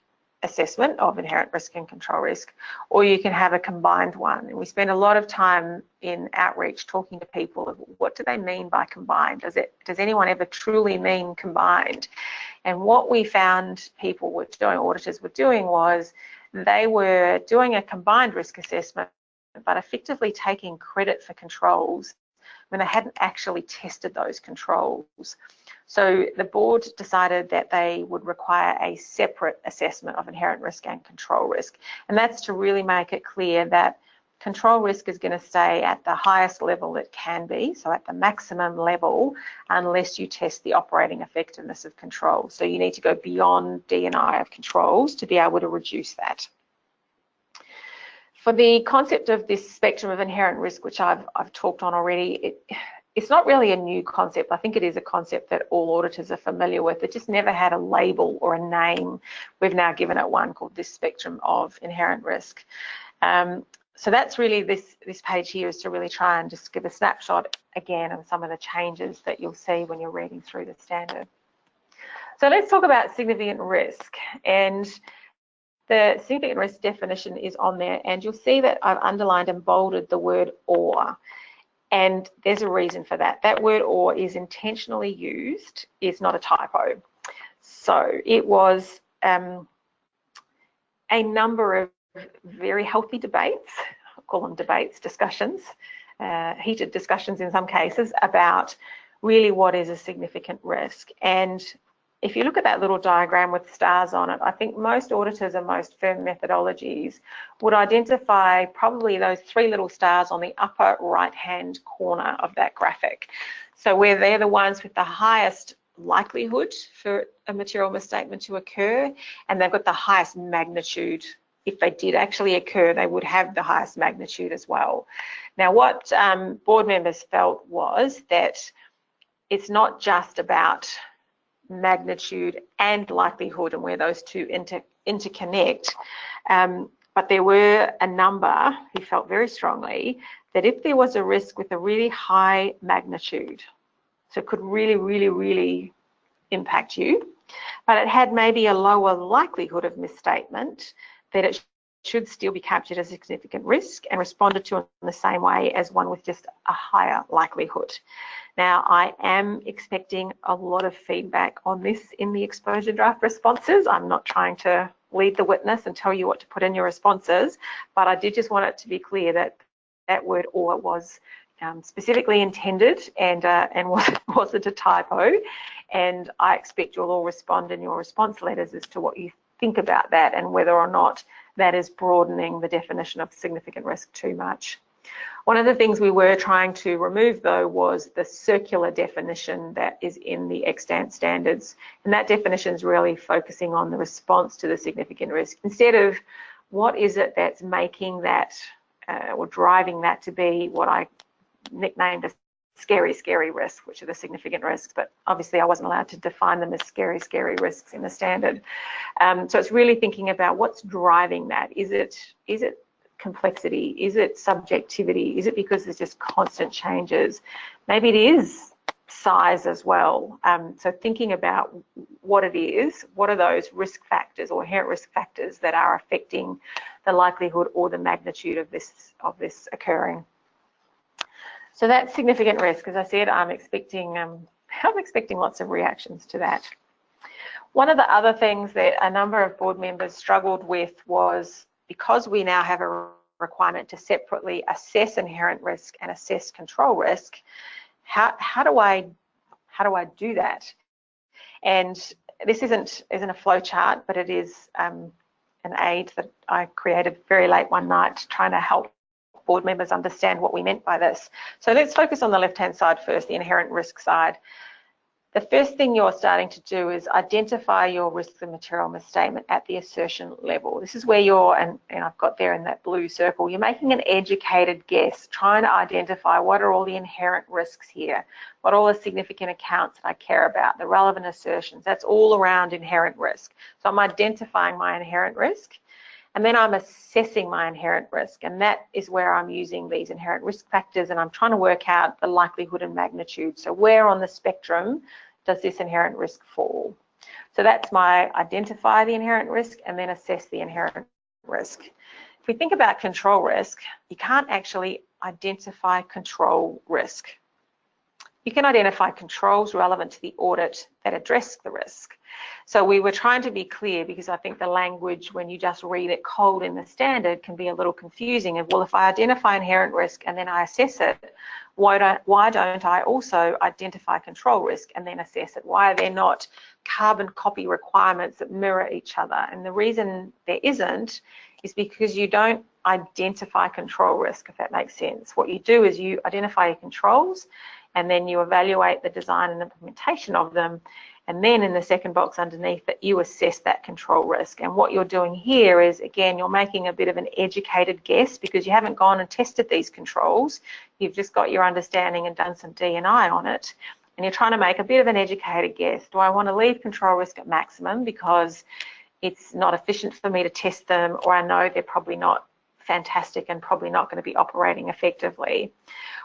assessment of inherent risk and control risk, or you can have a combined one. And we spend a lot of time in outreach talking to people of what do they mean by combined? Does anyone ever truly mean combined? And what we found people were doing, auditors were doing, was they were doing a combined risk assessment, but effectively taking credit for controls when they hadn't actually tested those controls. So the board decided that they would require a separate assessment of inherent risk and control risk. And that's to really make it clear that control risk is going to stay at the highest level it can be, so at the maximum level, unless you test the operating effectiveness of control. So you need to go beyond D&I of controls to be able to reduce that. For the concept of this spectrum of inherent risk, which I've talked on already, it's not really a new concept. I think it is a concept that all auditors are familiar with. It just never had a label or a name. We've now given it one called this spectrum of inherent risk. So that's really this page here is to really try and just give a snapshot again of some of the changes that you'll see when you're reading through the standard. So let's talk about significant risk. And the significant risk definition is on there, and you'll see that I've underlined and bolded the word or. And there's a reason for that. That word or is intentionally used, it's not a typo. So it was a number of very healthy debates, I'll call them debates, discussions, heated discussions in some cases about really what is a significant risk. And if you look at that little diagram with stars on it, I think most auditors and most firm methodologies would identify probably those three little stars on the upper right-hand corner of that graphic. So where they're the ones with the highest likelihood for a material misstatement to occur, and they've got the highest magnitude. If they did actually occur, they would have the highest magnitude as well. Now, what board members felt was that it's not just about magnitude and likelihood and where those two interconnect, but there were a number who felt very strongly that if there was a risk with a really high magnitude, so it could really impact you, but it had maybe a lower likelihood of misstatement, that it should still be captured as a significant risk and responded to in the same way as one with just a higher likelihood. Now, I am expecting a lot of feedback on this in the exposure draft responses. I'm not trying to lead the witness and tell you what to put in your responses, but I did just want it to be clear that that word or was specifically intended and wasn't a typo. And I expect you'll all respond in your response letters as to what you think about that and whether or not that is broadening the definition of significant risk too much. One of the things we were trying to remove, though, was the circular definition that is in the extant standards. And that definition is really focusing on the response to the significant risk, instead of what is it that's making that or driving that to be what I nicknamed as scary risk, which are the significant risks, but obviously I wasn't allowed to define them as scary risks in the standard. So it's really thinking about what's driving that. Is it complexity? Is it subjectivity? Is it because there's just constant changes? Maybe it is size as well. So thinking about what it is, what are those risk factors or inherent risk factors that are affecting the likelihood or the magnitude of this occurring. So that's significant risk. As I said, I'm expecting lots of reactions to that. One of the other things that a number of board members struggled with was, because we now have a requirement to separately assess inherent risk and assess control risk, how do I do that? And this isn't a flow chart, but it is an aid that I created very late one night, trying to help board members understand what we meant by this. So let's focus on the left-hand side first, the inherent risk side. The first thing you're starting to do is identify your risk and material misstatement at the assertion level. This is where you're, and I've got there in that blue circle, you're making an educated guess, trying to identify what are all the inherent risks here, what are all the significant accounts that I care about, the relevant assertions. That's all around inherent risk. So I'm identifying my inherent risk, and then I'm assessing my inherent risk, and that is where I'm using these inherent risk factors, and I'm trying to work out the likelihood and magnitude. So where on the spectrum does this inherent risk fall? So that's my identify the inherent risk and then assess the inherent risk. If we think about control risk, you can't actually identify control risk. You can identify controls relevant to the audit that address the risk. So we were trying to be clear, because I think the language, when you just read it cold in the standard, can be a little confusing. Of, well, if I identify inherent risk and then I assess it, why don't I also identify control risk and then assess it? Why are there not carbon copy requirements that mirror each other? And the reason there isn't is because you don't identify control risk, if that makes sense. What you do is you identify your controls, and then you evaluate the design and implementation of them, and then in the second box underneath that, you assess that control risk. And what you're doing here is, again, you're making a bit of an educated guess, because you haven't gone and tested these controls. You've just got your understanding and done some D&I on it, and you're trying to make a bit of an educated guess. Do I want to leave control risk at maximum because it's not efficient for me to test them, or I know they're probably not fantastic and probably not going to be operating effectively?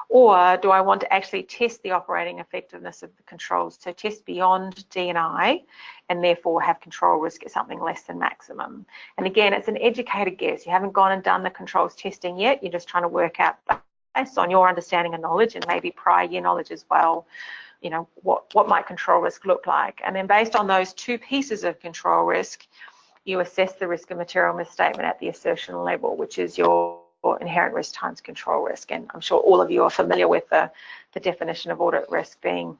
Or do I want to actually test the operating effectiveness of the controls, so test beyond D&I, and therefore have control risk at something less than maximum? And again, it's an educated guess. You haven't gone and done the controls testing yet. You're just trying to work out, based on your understanding and knowledge, and maybe prior year knowledge as well, you know, what might control risk look like? And then based on those two pieces of control risk, you assess the risk and material misstatement at the assertion level, which is your inherent risk times control risk. And I'm sure all of you are familiar with the definition of audit risk being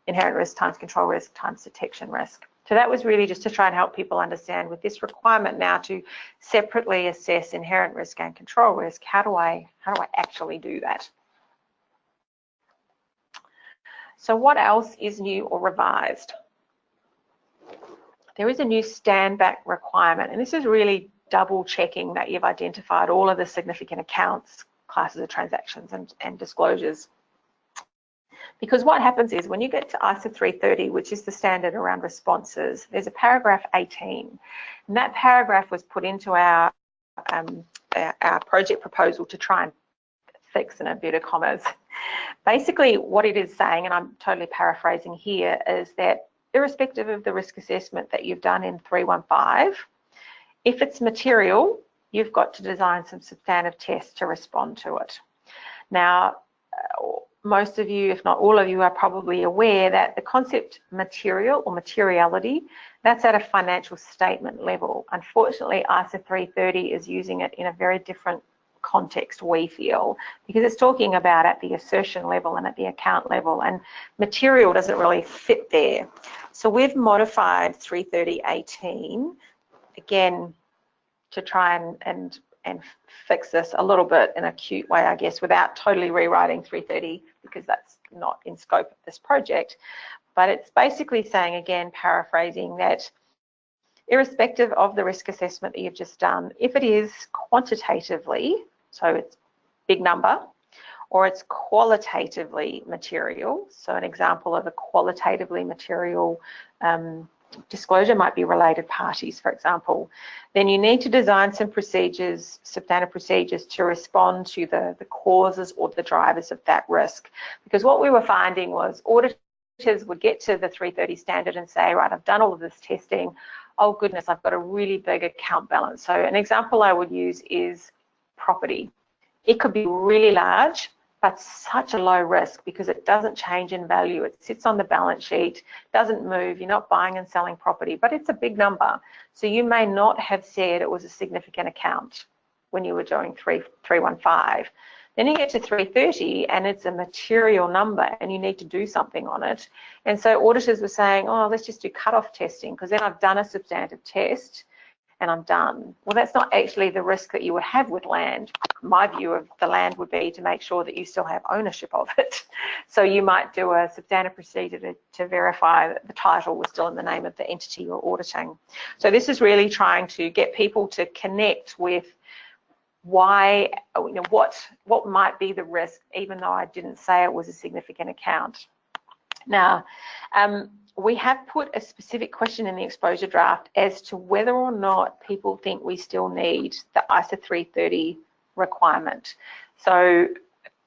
inherent risk times control risk times detection risk. So that was really just to try and help people understand, with this requirement now to separately assess inherent risk and control risk, how do I actually do that? So what else is new or revised? There is a new standback requirement, and this is really double checking that you've identified all of the significant accounts, classes of transactions, and disclosures. Because what happens is, when you get to ISA 330, which is the standard around responses, there's a paragraph 18, and that paragraph was put into our project proposal to try and fix, in inverted commas. Basically what it is saying, and I'm totally paraphrasing here, is that irrespective of the risk assessment that you've done in 315, if it's material, you've got to design some substantive tests to respond to it. Now, most of you, if not all of you, are probably aware that the concept material or materiality, that's at a financial statement level. Unfortunately, ISA 330 is using it in a very different context, we feel, because it's talking about at the assertion level and at the account level, and material doesn't really fit there. So we've modified 330.18 again to try and fix this a little bit in a cute way, I guess, without totally rewriting 330, because that's not in scope of this project. But it's basically saying, again, paraphrasing, that irrespective of the risk assessment that you've just done, if it is quantitatively, so it's big number, or it's qualitatively material, so an example of a qualitatively material disclosure might be related parties, for example, then you need to design some procedures, substantive procedures, to respond to the causes or the drivers of that risk. Because what we were finding was auditors would get to the 330 standard and say, right, I've done all of this testing, oh goodness, I've got a really big account balance. So an example I would use is property. It could be really large, but such a low risk because it doesn't change in value. It sits on the balance sheet, doesn't move. You're not buying and selling property, but it's a big number. So you may not have said it was a significant account when you were doing 315. Then you get to 330 and it's a material number and you need to do something on it. And so auditors were saying, oh, let's just do cutoff testing because then I've done a substantive test and I'm done. Well, that's not actually the risk that you would have with land. My view of the land would be to make sure that you still have ownership of it. So you might do a substantive procedure to verify that the title was still in the name of the entity you're auditing. So this is really trying to get people to connect with why, you know, what might be the risk, even though I didn't say it was a significant account. Now, we have put a specific question in the exposure draft as to whether or not people think we still need the ISA 330 requirement. So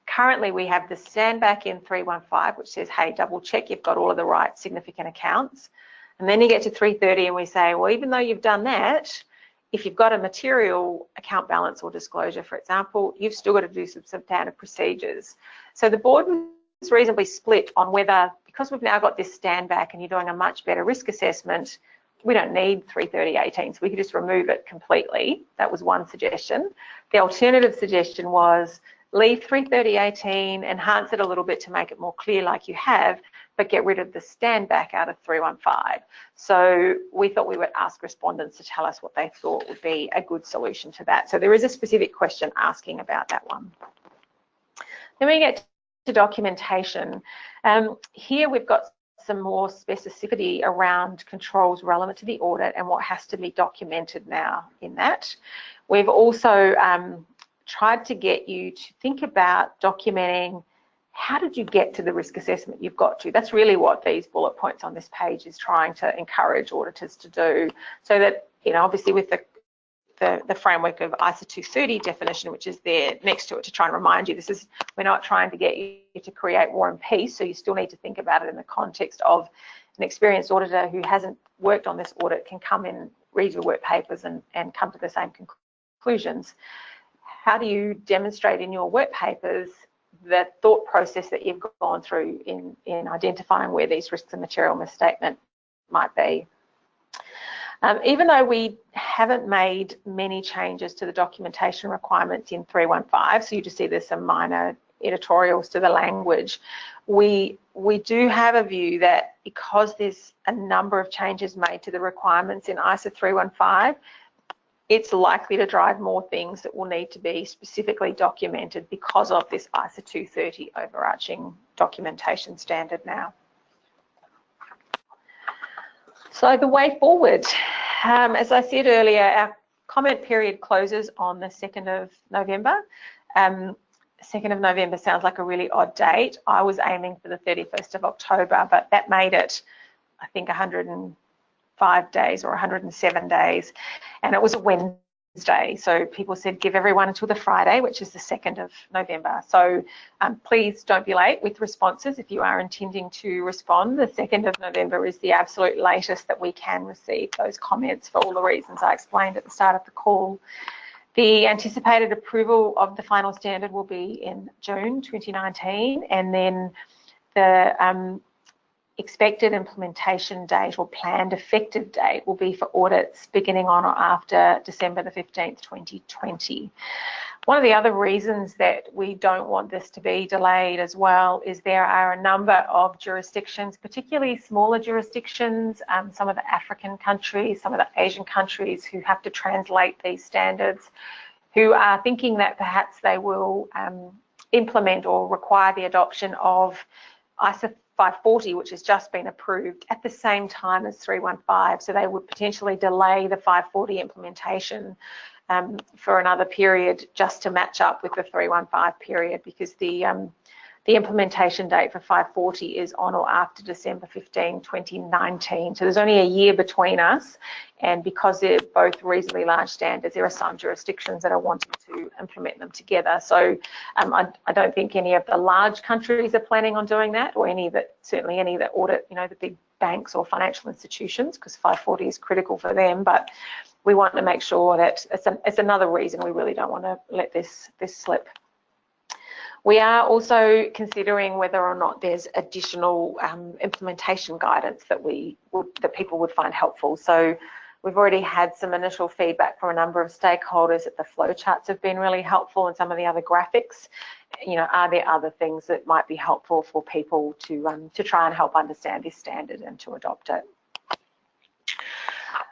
currently we have the Standback in 315, which says, hey, double check you've got all of the right significant accounts. And then you get to 330 and we say, well, even though you've done that, if you've got a material account balance or disclosure, for example, you've still got to do some substantive procedures. So the board was reasonably split on whether, because we've now got this Standback and you're doing a much better risk assessment, we don't need 330.18, so we could just remove it completely. That was one suggestion. The alternative suggestion was leave 330.18, enhance it a little bit to make it more clear like you have, but get rid of the Standback out of 315. So we thought we would ask respondents to tell us what they thought would be a good solution to that. So there is a specific question asking about that one. Then we get to documentation. Here we've got some more specificity around controls relevant to the audit and what has to be documented now in that. We've also tried to get you to think about documenting how did you get to the risk assessment you've got to. That's really what these bullet points on this page is trying to encourage auditors to do, so that, you know, obviously with the framework of ISA 230 definition, which is there next to it to try and remind you, we're not trying to get you to create War and Peace, so you still need to think about it in the context of an experienced auditor who hasn't worked on this audit can come in, read your work papers and come to the same conclusions. How do you demonstrate in your work papers the thought process that you've gone through in identifying where these risks and material misstatement might be? Even though we haven't made many changes to the documentation requirements in 315, so you just see there's some minor editorials to the language, we do have a view that because there's a number of changes made to the requirements in ISA 315, it's likely to drive more things that will need to be specifically documented because of this ISA 230 overarching documentation standard now. So the way forward, as I said earlier, our comment period closes on the 2nd of November. 2nd of November sounds like a really odd date. I was aiming for the 31st of October, but that made it, I think, 105 days or 107 days, and it was a Wednesday. So people said give everyone until the Friday, which is the 2nd of November. So please don't be late with responses if you are intending to respond. The 2nd of November is the absolute latest that we can receive those comments for all the reasons I explained at the start of the call. The anticipated approval of the final standard will be in June 2019, and then the expected implementation date or planned effective date will be for audits beginning on or after December the 15th, 2020. One of the other reasons that we don't want this to be delayed as well is there are a number of jurisdictions, particularly smaller jurisdictions, some of the African countries, some of the Asian countries who have to translate these standards, who are thinking that perhaps they will implement or require the adoption of ISA 540, which has just been approved at the same time as 315. So they would potentially delay the 540 implementation for another period just to match up with the 315 period, because the implementation date for 540 is on or after December 15, 2019. So there's only a year between us, and because they're both reasonably large standards, there are some jurisdictions that are wanting to implement them together. So I don't think any of the large countries are planning on doing that, or certainly any that audit, you know, the big banks or financial institutions, because 540 is critical for them. But we want to make sure that it's another reason we really don't want to let this slip. We are also considering whether or not there's additional implementation guidance that people would find helpful. So we've already had some initial feedback from a number of stakeholders that the flowcharts have been really helpful and some of the other graphics. You know, are there other things that might be helpful for people to try and help understand this standard and to adopt it?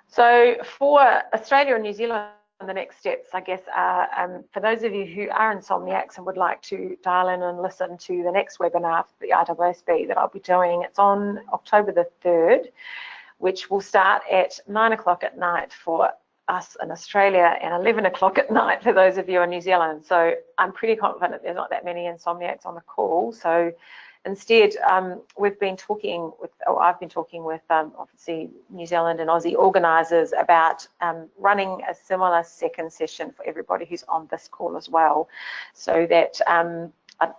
So for Australia and New Zealand, the next steps, I guess, are for those of you who are insomniacs and would like to dial in and listen to the next webinar for the IAASB that I'll be doing. It's on October the 3rd, which will start at 9 o'clock at night for us in Australia and 11 o'clock at night for those of you in New Zealand. So I'm pretty confident there's not that many insomniacs on the call. So instead, I've been talking with obviously New Zealand and Aussie organisers about running a similar second session for everybody who's on this call as well. So that, I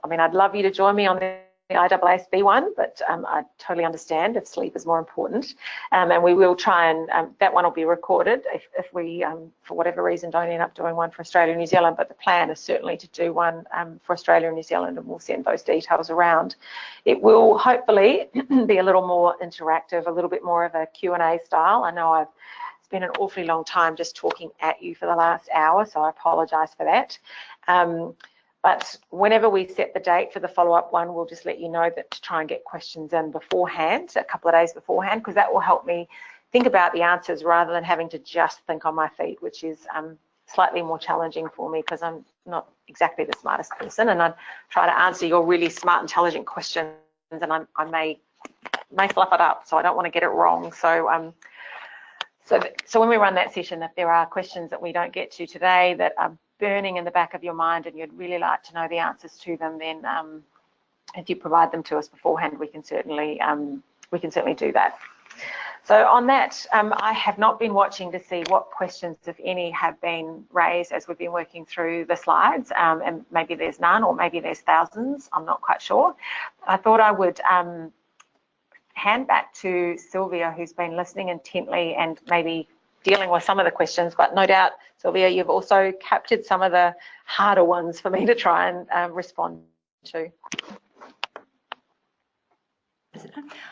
mean, I'd love you to join me on the IAASB one, but I totally understand if sleep is more important. And we will try and, that one will be recorded if we, for whatever reason, don't end up doing one for Australia and New Zealand, but the plan is certainly to do one for Australia and New Zealand, and we'll send those details around. It will hopefully be a little more interactive, a little bit more of a Q&A style. I know it's been an awfully long time just talking at you for the last hour, so I apologise for that. But whenever we set the date for the follow-up one, we'll just let you know that to try and get questions in beforehand, a couple of days beforehand, because that will help me think about the answers rather than having to just think on my feet, which is slightly more challenging for me because I'm not exactly the smartest person, and I try to answer your really smart, intelligent questions, and I may fluff it up, so I don't want to get it wrong. So so when we run that session, if there are questions that we don't get to today that are burning in the back of your mind and you'd really like to know the answers to them, then if you provide them to us beforehand, we can certainly do that. So on that, I have not been watching to see what questions, if any, have been raised as we've been working through the slides, and maybe there's none or maybe there's thousands, I'm not quite sure. I thought I would hand back to Sylvia, who's been listening intently and maybe dealing with some of the questions, but no doubt, Sylvia, you've also captured some of the harder ones for me to try and respond to.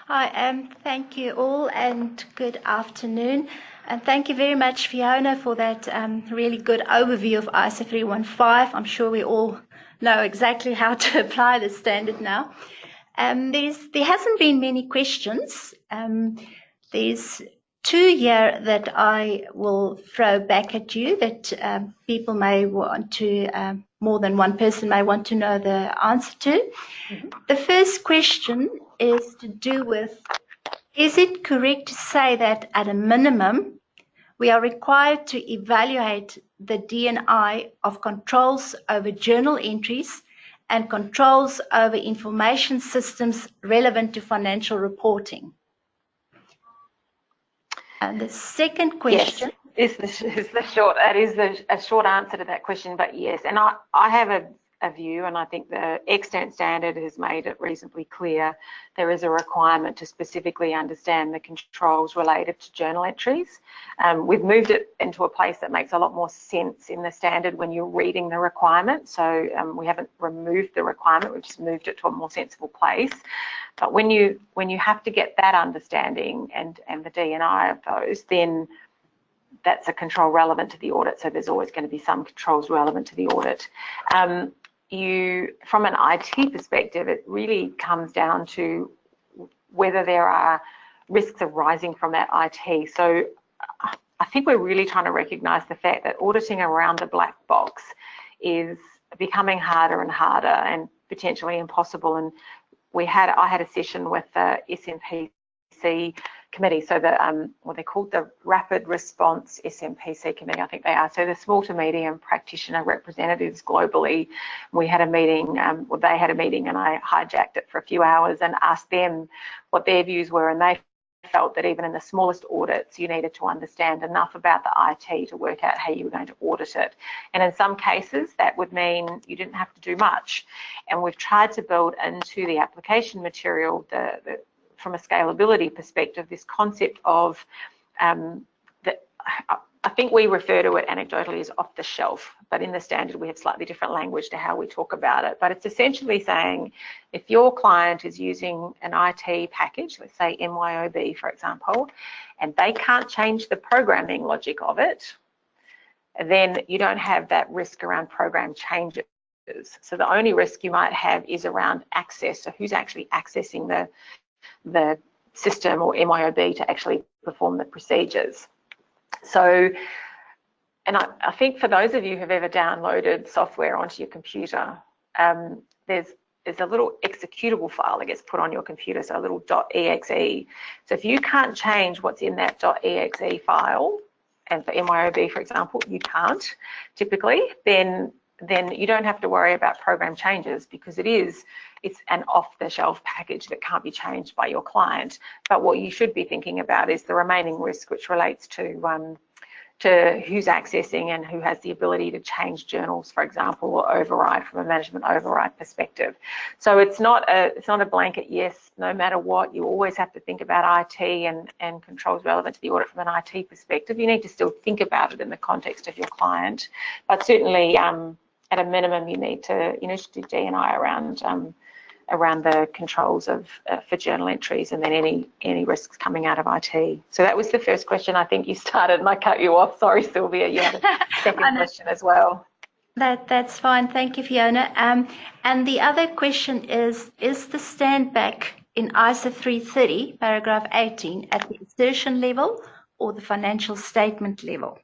Hi, thank you all and good afternoon. And thank you very much, Fiona, for that really good overview of ISO 315. I'm sure we all know exactly how to apply the standard now. There hasn't been many questions. There's two here that I will throw back at you that people may want to, more than one person may want to know the answer to. Mm-hmm. The first question is to do with, is it correct to say that at a minimum, we are required to evaluate the D&I of controls over journal entries and controls over information systems relevant to financial reporting? And the second question, yes, is a short answer to that question, but yes, and I have a view, and I think the extant standard has made it reasonably clear there is a requirement to specifically understand the controls related to journal entries. We've moved it into a place that makes a lot more sense in the standard when you're reading the requirement. So we haven't removed the requirement, we've just moved it to a more sensible place. But when you have to get that understanding and the D&I of those, then that's a control relevant to the audit. So there's always going to be some controls relevant to the audit. From an IT perspective, it really comes down to whether there are risks arising from that IT. So I think we're really trying to recognise the fact that auditing around the black box is becoming harder and harder and potentially impossible. And I had a session with the SMPC committee, so they're called the Rapid Response SMPC committee, I think they are. So the small to medium practitioner representatives globally. We had a meeting, they had a meeting, and I hijacked it for a few hours and asked them what their views were, and they felt that even in the smallest audits, you needed to understand enough about the IT to work out how you were going to audit it. And in some cases, that would mean you didn't have to do much. And we've tried to build into the application material, from a scalability perspective, this concept of I think we refer to it anecdotally as off the shelf, but in the standard we have slightly different language to how we talk about it. But it's essentially saying if your client is using an IT package, let's say MYOB for example, and they can't change the programming logic of it, then you don't have that risk around program changes. So the only risk you might have is around access, so who's actually accessing the system or MYOB to actually perform the procedures. So, and I think for those of you who've ever downloaded software onto your computer, there's a little executable file that gets put on your computer, so a little .exe. So if you can't change what's in that .exe file, and for MYOB, for example, you can't typically, then you don't have to worry about program changes because it's an off-the-shelf package that can't be changed by your client. But what you should be thinking about is the remaining risk, which relates to who's accessing and who has the ability to change journals, for example, or override from a management override perspective. So it's not a blanket yes, no matter what. You always have to think about IT and controls relevant to the audit from an IT perspective. You need to still think about it in the context of your client, but certainly at a minimum you need to do D&I around the controls for journal entries and then any risks coming out of IT. So that was the first question. I think you started and I cut you off. Sorry, Sylvia, you had a second question as well. That's fine. Thank you, Fiona. And the other question is the standback in ISA 330, paragraph 18, at the assertion level or the financial statement level?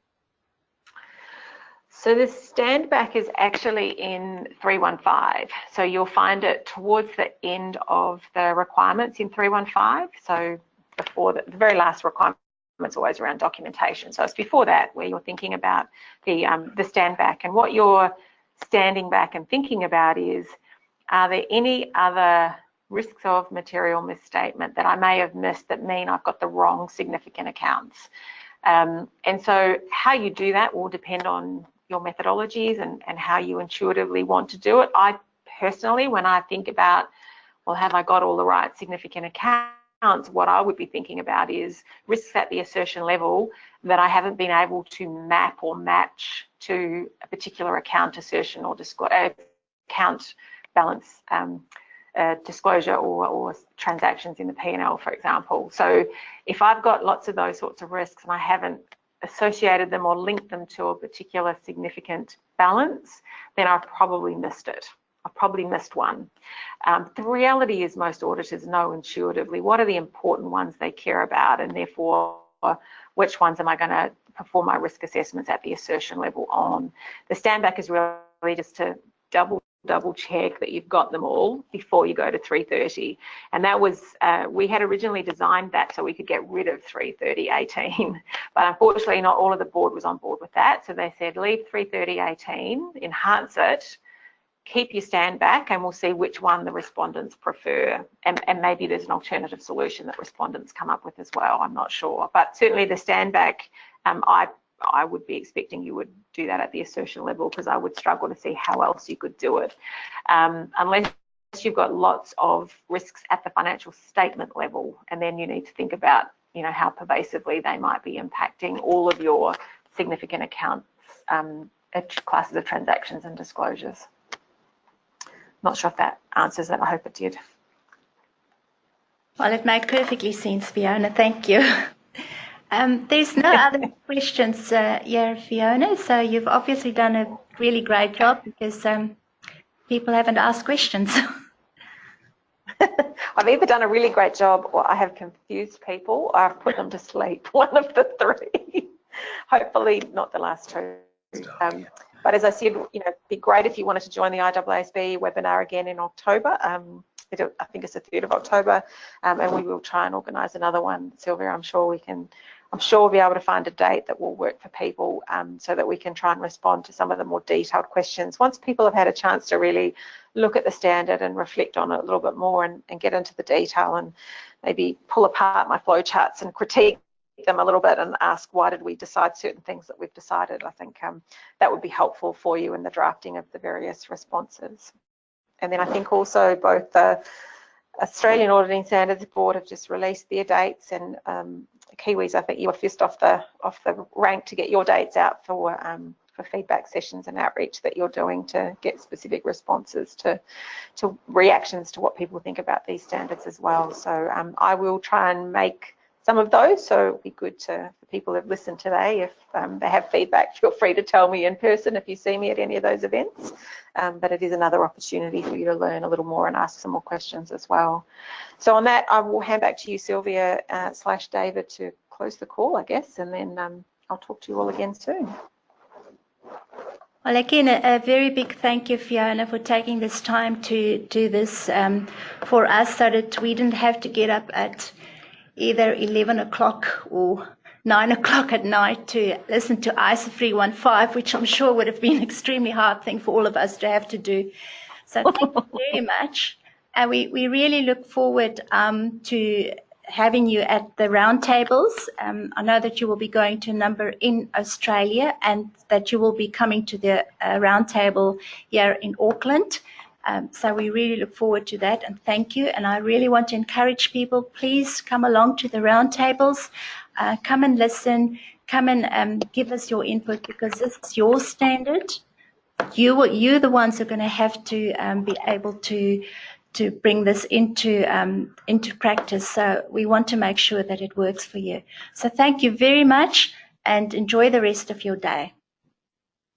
So the standback is actually in 315. So you'll find it towards the end of the requirements in 315. So before the very last requirement's always around documentation. So it's before that where you're thinking about the standback. And what you're standing back and thinking about is, are there any other risks of material misstatement that I may have missed that mean I've got the wrong significant accounts? And so how you do that will depend on your methodologies and how you intuitively want to do it. I personally, when I think about, well, have I got all the right significant accounts, what I would be thinking about is risks at the assertion level that I haven't been able to map or match to a particular account assertion or account balance disclosure or transactions in the P&L, for example. So if I've got lots of those sorts of risks and I haven't associated them or linked them to a particular significant balance, then I've probably missed it. I've probably missed one. The reality is most auditors know intuitively what are the important ones they care about, and therefore which ones am I going to perform my risk assessments at the assertion level on. The standback is really just to double check that you've got them all before you go to 330. And that was, we had originally designed that so we could get rid of 330.18, but unfortunately not all of the board was on board with that. So they said, leave 330.18, enhance it, keep your standback, and we'll see which one the respondents prefer. And maybe there's an alternative solution that respondents come up with as well, I'm not sure. But certainly the standback, I would be expecting you would do that at the assertion level, because I would struggle to see how else you could do it, unless you've got lots of risks at the financial statement level, and then you need to think about, how pervasively they might be impacting all of your significant accounts, classes of transactions and disclosures. Not sure if that answers it. I hope it did. Well, it made perfectly sense, Fiona. Thank you. There's no other questions here, Fiona, so you've obviously done a really great job, because people haven't asked questions. I've either done a really great job or I have confused people or I've put them to sleep, one of the three. Hopefully not the last two. But as I said, it'd be great if you wanted to join the IAASB webinar again in October. I think it's the 3rd of October, and we will try and organise another one. Sylvia, I'm sure we'll be able to find a date that will work for people, so that we can try and respond to some of the more detailed questions. Once people have had a chance to really look at the standard and reflect on it a little bit more and get into the detail and maybe pull apart my flowcharts and critique them a little bit and ask, why did we decide certain things that we've decided? I think that would be helpful for you in the drafting of the various responses. And then I think also both the Australian Auditing Standards Board have just released their dates, and Kiwis, I think you were first off the rank to get your dates out for feedback sessions and outreach that you're doing to get specific responses to reactions to what people think about these standards as well. So I will try and make some of those, so it'll be good for people who've listened today. If they have feedback, feel free to tell me in person if you see me at any of those events. But it is another opportunity for you to learn a little more and ask some more questions as well. So on that, I will hand back to you, Sylvia / David, to close the call, I guess, and then I'll talk to you all again soon. Well, again, a very big thank you, Fiona, for taking this time to do this for us, so that we didn't have to get up at either 11 o'clock or 9 o'clock at night to listen to ISA 315, which I'm sure would have been an extremely hard thing for all of us to have to do. So thank you very much. And we really look forward to having you at the roundtables. I know that you will be going to a number in Australia, and that you will be coming to the roundtable here in Auckland. So we really look forward to that, and thank you. And I really want to encourage people, please come along to the roundtables, come and listen, come and give us your input, because this is your standard. You're the ones who are going to have to be able to bring this into practice. So we want to make sure that it works for you. So thank you very much, and enjoy the rest of your day.